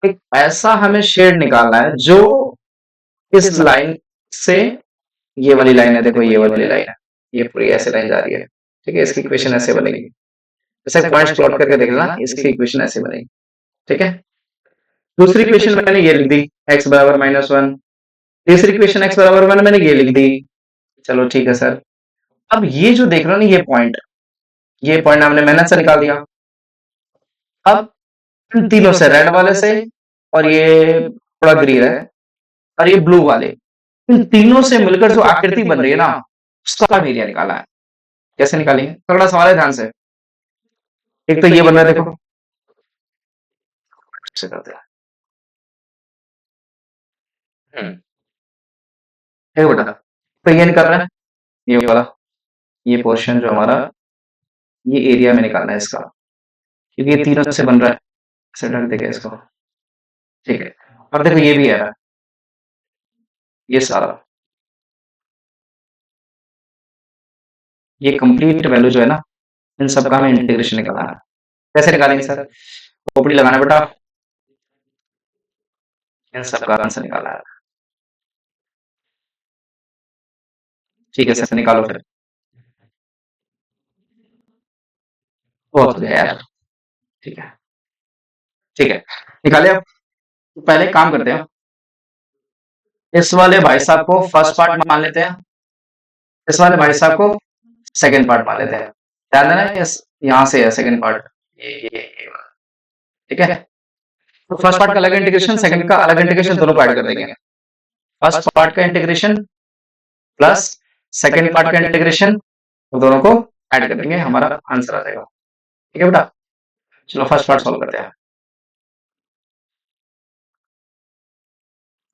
Speaker 1: एक ऐसा हमें शेड निकालना है जो इस लाइन से, ये वाली लाइन है, देखो ये वाली लाइन है, ये पूरी ऐसे लाइन जा रही है, ठीक है, इसकी इक्वेशन ऐसे बनेगी, ऐसे पॉइंट्स प्लॉट करके देख लेना, इसकी इक्वेशन ऐसे बनेगी, ठीक है। दूसरी इक्वेशन मैंने ये लिख दी, x बराबर -1, तीसरी इक्वेशन x बराबर 1 मैंने ये लिख दी, चलो ठीक है सर। अब ये जो देख रहे हो ना ये पॉइंट हमने मेहनत से निकाल दिया। अब इन तीनों से, रेड वाले से, और ये थोड़ा ग्रीन है, और ये ब्लू वाले, इन तीनों से मिलकर जो आकृति बन रही है ना, उसका एरिया निकाला है। कैसे निकालेंगे, थोड़ा सवाल है, ध्यान से। एक तो ये बन रहा है, देखो से करते हैं, देखो बेटा, तो ये निकाल रहा है, ये वाला, ये पोर्शन जो हमारा, ये एरिया में निकालना है इसका, क्योंकि ये तीनों से बन रहा है, ऐसे ढक देगा इसको, ठीक है। और देखो ये भी है, ये सारा, ये कंप्लीट वैल्यू जो है ना, इन सब का हमें इंटीग्रेशन निकालना है। कैसे निकालेंगे सर, खोपड़ी लगाना बेटा, इन सब का आंसर निकालना है, ठीक है सर, निकालो फिर। बहुत हो गया यार, ठीक है, ठीक है, निकाले। अब तो पहले एक काम करते हैं, इस वाले भाई साहब को फर्स्ट पार्ट मान लेते हैं, इस वाले भाई साहब को सेकंड पार्ट मान लेते हैं। ध्यान देना, यहाँ से है सेकंड पार्ट, ये वाला, ठीक है। तो फर्स्ट पार्ट का अलग इंटीग्रेशन, सेकंड का अलग इंटीग्रेशन, दोनों को ऐड कर देंगे। फर्स्ट पार्ट का इंटीग्रेशन प्लस सेकंड पार्ट का इंटीग्रेशन, दोनों को ऐड कर देंगे, हमारा आंसर आ जाएगा, ठीक है बेटा। चलो फर्स्ट पार्ट सॉल्व करते हैं।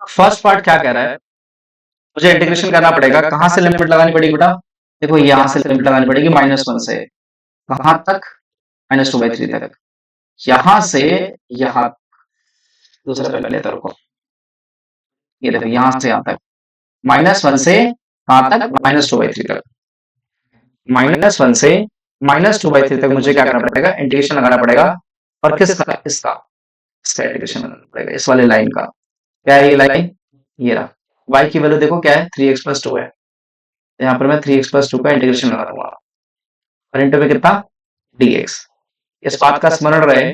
Speaker 1: फर्स्ट पार्ट क्या कह रहा है, मुझे इंटीग्रेशन करना पड़ेगा, कहां से लिमिट लगानी पड़ेगी बेटा, देखो यहां से लिमिट लगानी पड़ेगी -1 से, कहां तक, -2/3 तक, यहां से यहां, दूसरा पहले लेता रुको, ये देखो यहां से यहां तक, -1 से कहां तक, -2/3 तक, -1 से -2/3 तक मुझे क्या करना पड़ेगा, इंटीग्रेशन लगाना पड़ेगा, और किसका, इसका इंटीग्रेशन लगाना पड़ेगा, इस वाले लाइन का। क्या है ये लाइन, ये रहा, y की वैल्यू देखो क्या है, 3x प्लस 2 है, यहाँ पर मैं 3x प्लस 2 का इंटीग्रेशन लगा दूंगा, और इंटू में कितना, dx। इस बात का स्मरण रहे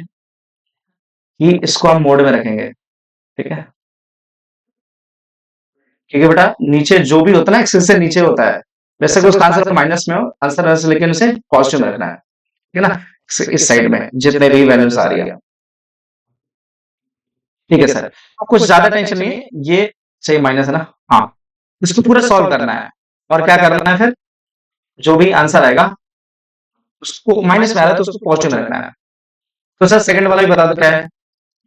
Speaker 1: कि इसको हम मोड में रखेंगे, ठीक है, क्योंकि बेटा नीचे जो भी होता है ना एक्सिस से नीचे होता है, वैसे कोई उसका आंसर माइनस में हो, आंसर वैसे, लेकिन उसे पॉजिटिव में रखना है, ठीक है ना, इस साइड में जितने भी वैल्यूज आ रही है, ठीक है सर। कुछ ज्यादा टेंशन नहीं है, ये सही माइनस है ना, हाँ, इसको पूरा सॉल्व करना है, और क्या करना है फिर, जो भी आंसर आएगा उसको माइनस में आ रहा है तो उसको पॉजिटिव में रखना है। तो सर सेकंड वाला भी बता दो क्या है।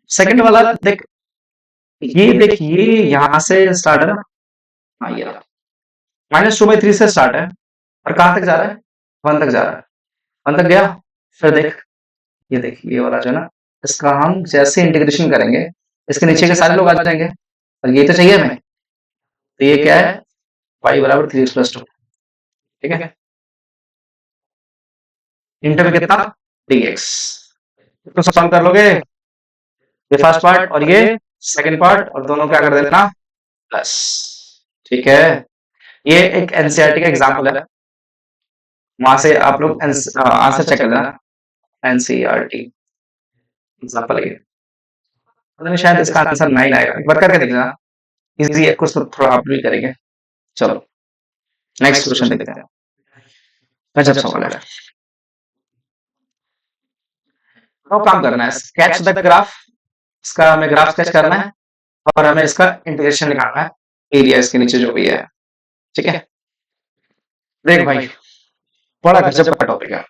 Speaker 1: सेकंड वाला देख, ये यहां से स्टार्ट है ना, हाँ ये -2/3 से स्टार्ट है, और कहां तक जा रहा है, 1 तक जा रहा है, 1 तक गया, फिर देख, ये वाला जो है ना, इसका हम जैसे इंटीग्रेशन करेंगे, इसके नीचे के सारे लोग आ जाएंगे, और ये तो चाहिए हमें, तो ये क्या है, y बराबर 3x+2, ठीक है, इंटर में कितना, dx, तो सॉल्व कर लोगे, ये फर्स्ट पार्ट और ये सेकंड पार्ट, और दोनों क्या कर देना, प्लस, ठीक है। ये एक एनसीईआरटी का एग्जाम्पल है, वहां से आप लोग आंसर चेक कर लेना, एनसीईआरटी एग्जाम्पल है, मतलब शायद इसका आंसर 9 आएगा, एक बार करके देखना, इजी है, कुछ तो थोड़ा आप भी करेंगे। चलो नेक्स्ट क्वेश्चन देखते हैं, गजब सवाल है, तो काम करना है, स्केच द ग्राफ, इसका हमें ग्राफ स्केच करना है, और हमें इसका इंटीग्रेशन निकालना है, एरिया इसके नीचे जो भी है, ठीक है। देख भाई, बड़ा गजब का टॉपिक है,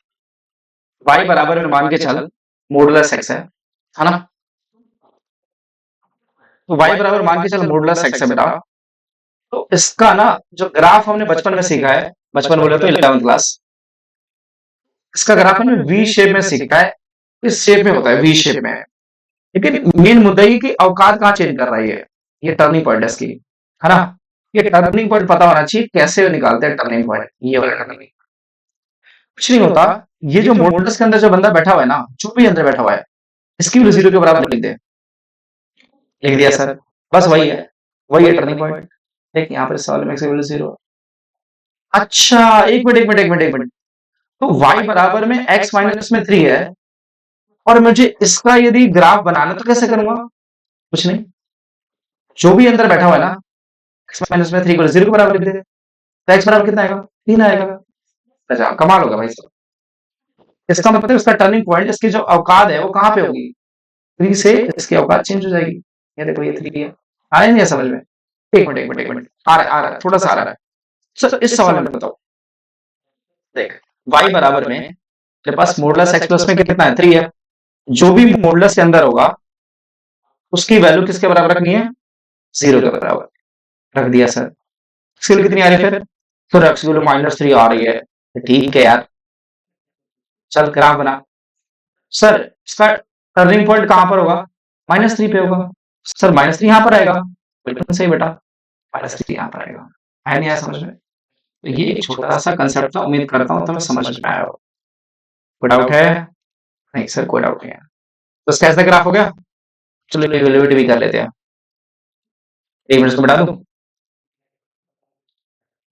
Speaker 1: y बराबर में मान के चल मॉडुलस x है ना, तो y बराबर मान के चल मॉडुलस x है बेटा, तो इसका ना जो ग्राफ हमने बचपन में सीखा है, बचपन बोले तो 11th क्लास, इसका ग्राफ हमने वी शेप में सीखा है, इस शेप में होता है, वी शेप में, लेकिन मेन मुद्दा ये कि अवकात कहाँ चेंज कर रही है, ये टर्निंग पॉइंट है इसकी, है ना, ये टर्निंग पॉइंट पता होना चाहिए, कैसे निकालते हैं टर्निंग पॉइंट, ये वाला टर्निंग, कुछ नहीं होता, ये जो मॉडुलस के अंदर जो बंदा बैठा हुआ है ना, जो भी अंदर बैठा हुआ है, इसकी वैल्यू 0 के बराबर लिख दे, लिख दिया सर, बस वही है टर्निंग पॉइंट, देख यहाँ पर सवाल में x की वैल्यू 0, अच्छा एक मिनट, तो y बराबर में x माइनस में 3 है, और मुझे इसका यदि ग्राफ बनाना तो कैसे करूंगा, कुछ नहीं, जो भी अंदर बैठा हुआ है ना, x माइनस में 3 को 0 के बराबर लिख दे, तो x बराबर कितना आएगा, 3 आएगा, अच्छा कमाल होगा भाई साहब, इसका मतलब इसका टर्निंग पॉइंट, इसकी जो औकात है वो कहां पे होगी, 3 से इसकी औकात चेंज हो जाएगी, ये देखो ये 3 है, आया नहीं है समझ में, एक मिनट, आ रहा है थोड़ा सा आ रहा है, सर इस सवाल में बताओ, देख y बराबर में तेरे पास मॉडुलस x प्लस में कितना है, 3 है, जो भी मॉडुलस के अंदर होगा उसकी वैल्यू किसके बराबर रखनी है, 0 के बराबर रख दिया सर, इसकी वैल्यू कितनी आ रही है फिर, तो x की वैल्यू -3 आ रही है, ठीक है यार, चल ग्राफ बना, सर इसका टर्निंग पॉइंट कहां पर होगा, -3 पे होगा, सर -3 यहां पर आएगा, बिल्कुल सही बेटा, -3 यहां पर आएगा, है नहीं आया समझ में, तो ये एक छोटा सा कंसेप्ट था, उम्मीद करता हूं तुम्हें समझ में आया हो, कोई डाउट है, नहीं सर कोई डाउट नहीं है, तो स्केच द ग्राफ हो गया, चलो इवैल्यूएट भी कर लेते हैं, 1 मिनट को बढ़ा दूं,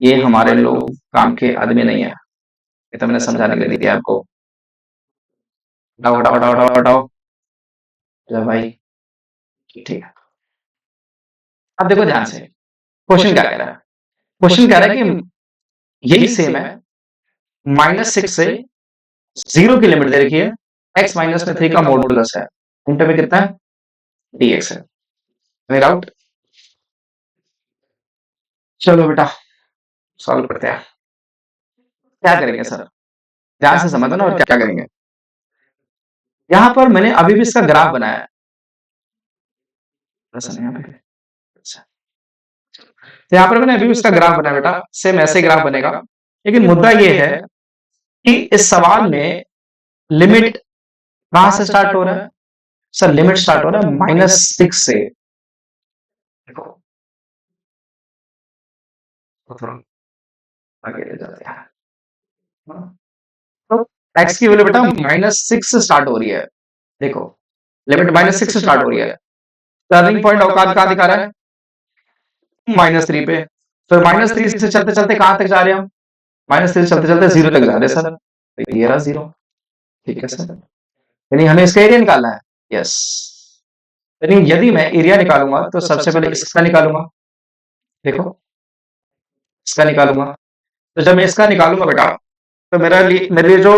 Speaker 1: ये हमारे लोग काम के आदमी नहीं है, ये तो मैंने समझाने के लिए दिया आपको, हटाओ हटाओ हटाओ हटाओ हटाओ, चलो भाई ठीक है, अब देखो ध्यान से, क्वेश्चन क्या कह रहा है, क्वेश्चन कह रहा है कि यही सेम है, -6 से 0 की लिमिट दे रखी है, x माइनस में 3 का मॉडुलस है, इंटर में कितना है, dx है, मेरा आउट, चलो बेटा सॉल्व करते हैं, क्या करेंगे सर, ध्यान से समझो ना, और क्या करेंगे, यहां पर मैंने अभी भी इसका ग्राफ बनाया है, अच्छा, तो यहां पर मैंने अभी भी इसका ग्राफ बनाया बेटा, सेम ऐसे ग्राफ बनेगा, लेकिन मुद्दा ये है कि इस सवाल में लिमिट कहां से स्टार्ट हो रहा है, सर लिमिट स्टार्ट हो रहा है -6 से, देखो थोड़ा आगे ले जाते हैं, तो x की वैल्यू बेटा -6 से स्टार्ट हो रही है, देखो लिमिट -6 से स्टार्ट हो रही है, टर्निंग पॉइंट औकात कहां दिखा रहा है, -3 पे, फिर -3 से चलते चलते कहां तक जा रहे हैं हम, -3 से चलते चलते 0 तक जा रहे हैं सर, तो ये रहा 0, ठीक है सर, यानी हमें इसका एरिया निकालना है, यस, यानी यदि मैं एरिया निकालूंगा तो सबसे पहले इसका निकालूंगा, देखो इसका निकालूंगा। तो जब मैं इसका निकालूंगा बेटा, तो मेरे लिए जो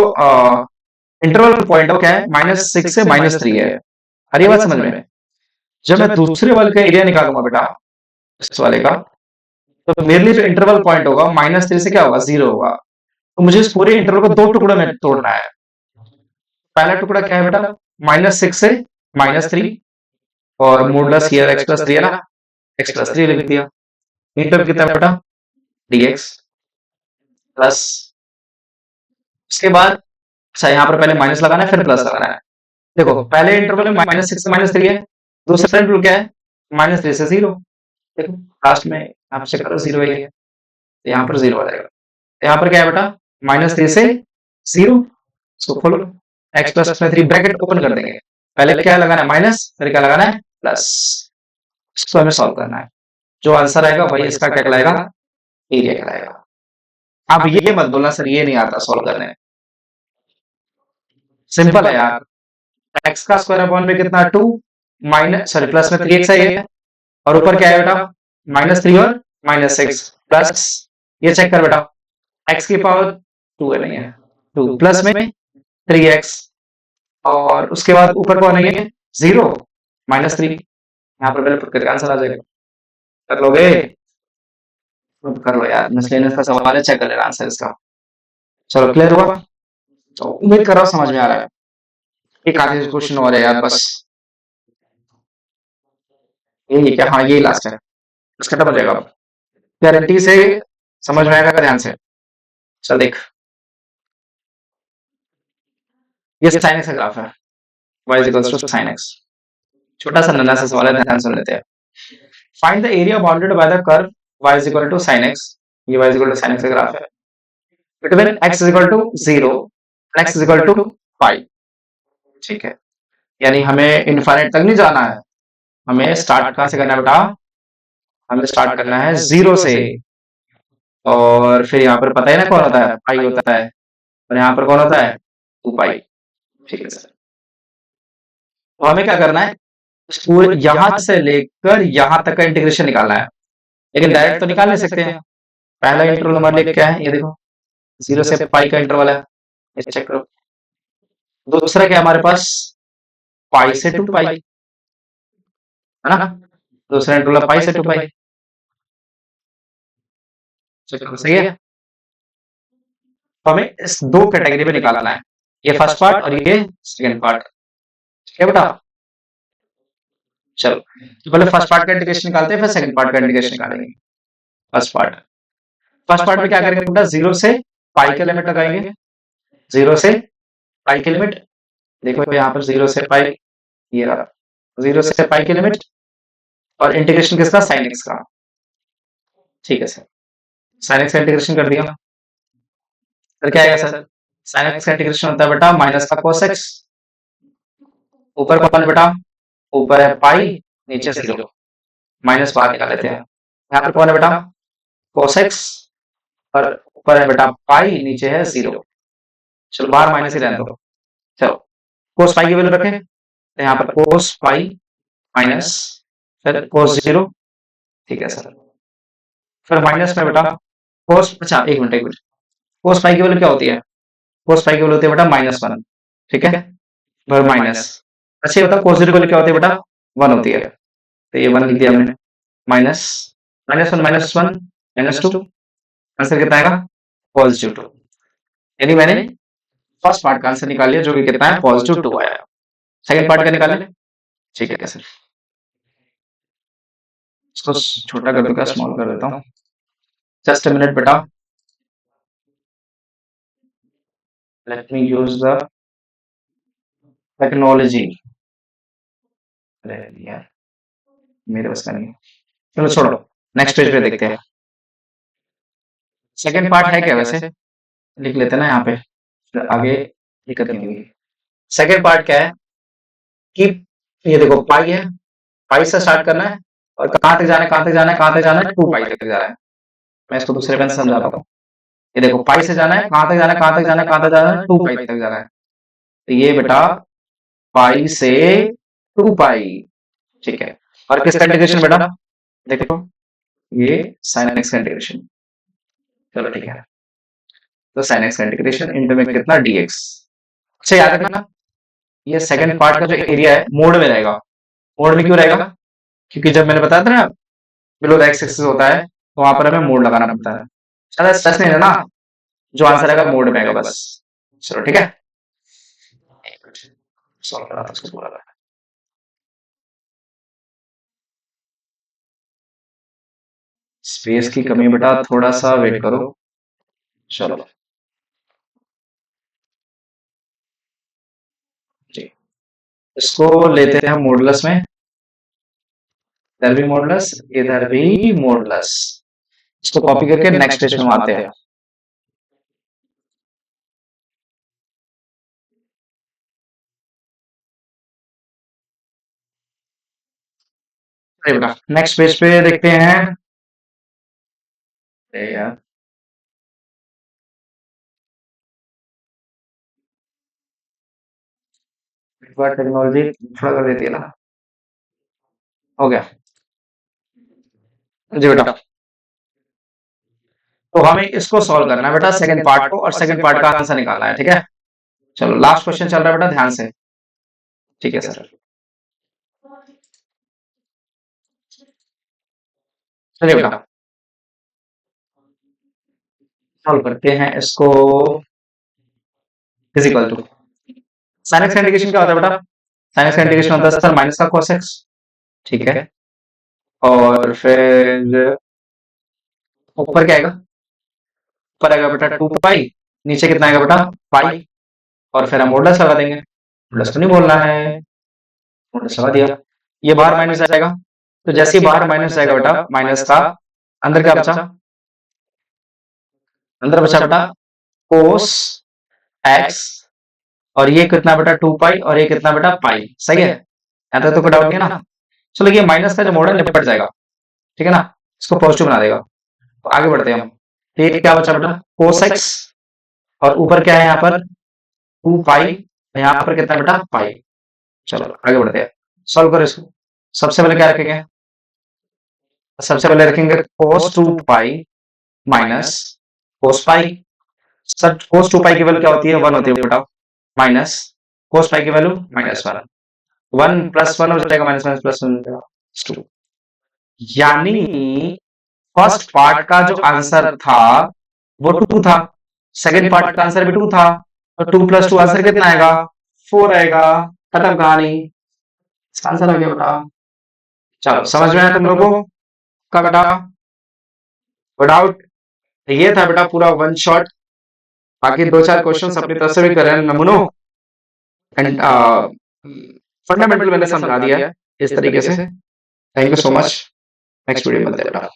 Speaker 1: इंटरवल पॉइंट है वो क्या है, -6 से -3 है। आ रही है बात समझ में? जब मैं दूसरे वाले का एरिया निकालूंगा बेटा, इस वाले का, तो मेरे लिए जो इंटरवल पॉइंट होगा -3 से क्या होगा, 0 होगा। तो मुझे इस पूरे इंटरवल को दो टुकड़ों में तोड़ना है। पहला टुकड़ा क्या है बेटा, -6 से -3, और मोडलस हियर x+3 है ना, x+3 लिख दिया। इंटर कितना है बेटा, dx प्लस, उसके बाद अच्छा यहाँ पर पहले माइनस लगाना है फिर प्लस लगाना है। देखो पहले इंटरवल में -6 से -3 है, दूसरा इंटरवल क्या है, -3 से 0। देखो लास्ट में आप चेक करो 0 है, तो यहाँ पर 0 आ जाएगा। यहाँ पर क्या है बेटा, -3 से 0, इसको खोलो, x+3 ब्रैकेट ओपन कर देंगे। पहले क्या लगाना है, माइनस, फिर क्या लगाना है, प्लस। इसको हमें सॉल्व करना है। जो आंसर आएगा वही इसका क्या कहलाएगा, एरिया कहलाएगा। अब ये मत बोलना सर ये नहीं आता सॉल्व करने, सिंपल है यार। एक्स का स्क्वायर अपॉन में कितना, 2 माइनस सॉरी प्लस में 3x है, और ऊपर क्या है बेटा, -3 और -6 प्लस, ये चेक कर बेटा, x की पावर 2 है, नहीं है 2 प्लस में 3x, और उसके बाद ऊपर कौन है, ये 0 -3, यहाँ पर पहले पुट करके आंसर आ जाएगा। कर लोगे, कर लो यार, मिसलेनियस का सवाल है, चेक कर लेना आंसर इसका। चलो क्लियर हुआ, तो उम्मीद कर रहा हूँ समझ में आ रहा है। एक आधे क्वेश्चन और है यार बस, ये क्या, हाँ ये लास्ट है, इसका खत्म हो जाएगा। गारंटी से समझ में आएगा ध्यान से। चल देख, ये sin x का ग्राफ है, y equals to sin x। छोटा सा नन्हा सा सवाल है, ध्यान सुन लेते हैं। Find the area bounded by the curve y equal to sin x, ये y equal to sin x का ग्राफ है, between x equal to 0 and x equal to pi. ठीक है, यानी हमें इनफाइनाइट तक नहीं जाना है, हमें स्टार्ट कहां से करना है बेटा, हमें स्टार्ट करना है 0 से, और फिर यहाँ पर पता है ना कौन होता है, पाई होता है, और यहाँ पर कौन होता है, 2 पाई। ठीक है सर, तो हमें क्या करना है, पूरे यहां से लेकर यहां तक का इंटीग्रेशन निकालना है, लेकिन डायरेक्ट तो निकाल नहीं सकते हैं। पहला इंटरवल हमारे लिए क्या है, ये देखो 0 से पाई का इंटरवल है, ये चेक करो। दूसरा क्या हमारे पास, पाई से 2 पाई, है ना, दूसरा इंटरवल पाई से 2 पाई, चेक करो सही है। तो हमें इस दो कैटेगरी में निकालना है, ये फर्स्ट पार्ट और ये सेकंड पार्ट। ठीक है बेटा, चलो तो पहले फर्स्ट पार्ट का इंटीग्रेशन निकालते हैं, फिर सेकंड पार्ट का इंटीग्रेशन निकालेंगे। फर्स्ट पार्ट में क्या करेंगे बेटा, 0 से पाई के लिमिट लगाएंगे, 0 से पाई के लिमिट, देखो यहाँ पर 0 से पाई, ये रहा 0 से पाई की लिमिट, और इंटीग्रेशन किसका, साइन एक्स का। ठीक है सर, साइन एक्स का इंटीग्रेशन कर दिया, फिर क्या आएगा सर, साइन एक्स का इंटीग्रेशन होता है बेटा माइनस का कोस एक्स, ऊपर कौन है बेटा, ऊपर है पाई, नीचे 0, माइनस बाहर निकाल लेते हैं। यहाँ पर कौन है बेटा, कोस एक्स, और ऊपर है बेटा पाई, नीचे है 0। चलो बाहर माइनस ही रहने दो। चलो कोस पाई की वैल्यू रखें, तो यहाँ पर कोस पाई माइनस, फिर कोस 0। ठीक है सर, फिर माइनस में बेटा कोस, अच्छा एक मिनट, कोस पाई की वैल्यू क्या होती है, कोस पाई की वैल्यू होती है बेटा -1। ठीक है, फिर माइनस, अच्छा ये बताओ कोस 0 की वैल्यू क्या होती है बेटा, 1 होती है, तो ये 1 लिख दिया हमने, माइनस -1 -1 -2, आंसर कितना आएगा, +2। यानी मैंने फर्स्ट पार्ट का आंसर निकाल लिया, जो कि कितना है, +2 आया। सेकंड पार्ट का निकालें, ठीक है सर, इसको छोटा कर दूंगा, स्मॉल कर देता हूँ, जस्ट अ मिनट बेटा, let me use the technology. अरे यार मेरे बस का नहीं है। चलो छोड़ो, नेक्स्ट पेज पे देखते हैं। सेकंड पार्ट है क्या वैसे, लिख लेते हैं ना यहाँ पे, फिर आगे दिक्कत नहीं होगी। सेकंड पार्ट क्या है कि ये देखो पाई है, पाई से स्टार्ट करना है, और कहाँ तक जाना है, कहाँ तक जाना है, कहाँ तक जाना है, 2 पाई तक जाना है। मैं इसको दूसरे पेन से समझा रहा हूँ। ये देखो पाई से जाना है, कहाँ तक जाना है, कहाँ तक जाना है, कहाँ तक जाना है, 2 पाई तक जाना है। तो ये बेटा पाई से 2 पाई, ठीक है। और किसका इंटीग्रेशन बेटा, देखो ये sin x का इंटीग्रेशन। चलो ठीक है, तो sin x का इंटीग्रेशन इंटू में कितना dx। अच्छा याद रखना, ये सेकंड पार्ट का जो एरिया है मोड में रहेगा। मोड में क्यों रहेगा, क्योंकि जब मैंने बताया था ना बिलो द एक्स एक्सिस होता है तो वहां पर हमें मोड लगाना पड़ता है। ज्यादा स्ट्रेस नहीं लेना, जो आंसर आएगा मोड में आएगा बस। चलो ठीक है, सॉल्व करा था उसको पूरा। स्पेस की कमी बेटा, थोड़ा सा वेट करो। चलो जी, इसको लेते हैं हम मॉडुलस में, इधर भी मॉडुलस इधर भी मॉडुलस। इसको कॉपी करके नेक्स्ट पेज में आते हैं। अरे बेटा नेक्स्ट पेज पे देखते हैं। अरे यार एक बार टेक्नोलॉजी थोड़ा कर देती है ना। हो गया जी बेटा, तो हमें इसको सॉल्व करना है बेटा, सेकंड पार्ट को, और सेकंड पार्ट का आंसर निकालना है। ठीक है, चलो लास्ट क्वेश्चन चल रहा है बेटा, ध्यान से। ठीक है सर, चलिए बेटा सॉल्व करते हैं इसको। Is equal to sine x का इंटीग्रेशन क्या होता है बेटा, साइन एक्स का इंटीग्रेशन होता है सर माइनस का cos x। ठीक है, और फिर ऊपर क्या आएगा, ऊपर आएगा बेटा 2 पाई, नीचे कितना आएगा बेटा पाई, और फिर हम मॉडुलस लगा देंगे। मॉडुलस तो नहीं बोलना है, मॉडुलस लगा दिया। ये बाहर माइनस आएगा, तो जैसे ही बाहर माइनस आएगा बेटा माइनस का, अंदर क्या बचा, अंदर बचा बेटा कोस एक्स, और ये कितना बेटा 2 पाई, और ये कितना बेटा पाई। सही है, यहाँ तक तो कोई डाउट नहीं है ना। चलो ये माइनस का जो मॉडल निपट जाएगा, ठीक है ना, इसको पॉजिटिव बना देगा। तो आगे बढ़ते हैं हम। तो ये क्या बचा बेटा कोस एक्स, और ऊपर क्या है यहाँ पर 2 पाई, यहाँ पर कितना बेटा पाई। चलो आगे बढ़ते हैं, सॉल्व करो इसको। सबसे पहले क्या रखेंगे, सबसे पहले रखेंगे cos 2 पाई माइनस कोस पाई। सर cos 2 पाई की वैल्यू क्या होती है, 1 होती है बेटा, माइनस कोस पाई की वैल्यू -1। 1 + 1 हो जाएगा, -1 + 1 = 2। यानी फर्स्ट पार्ट का जो आंसर था वो 2 था, सेकंड पार्ट का आंसर भी 2 था, तो 2 + 2 आंसर कितना आएगा 4 आएगा। खत्म कहानी, इसका आंसर आ गया बेटा। चलो समझ में आया तुम लोगों का बेटा, विदाउट, ये था बेटा पूरा वन शॉट। बाकी 2-4 क्वेश्चन अपनी तरफ से भी करें नमूनों, एंड फंडामेंटल मैंने समझा दिया है इस तरीके से। Thank you so much, next video में मिलते हैं बेटा।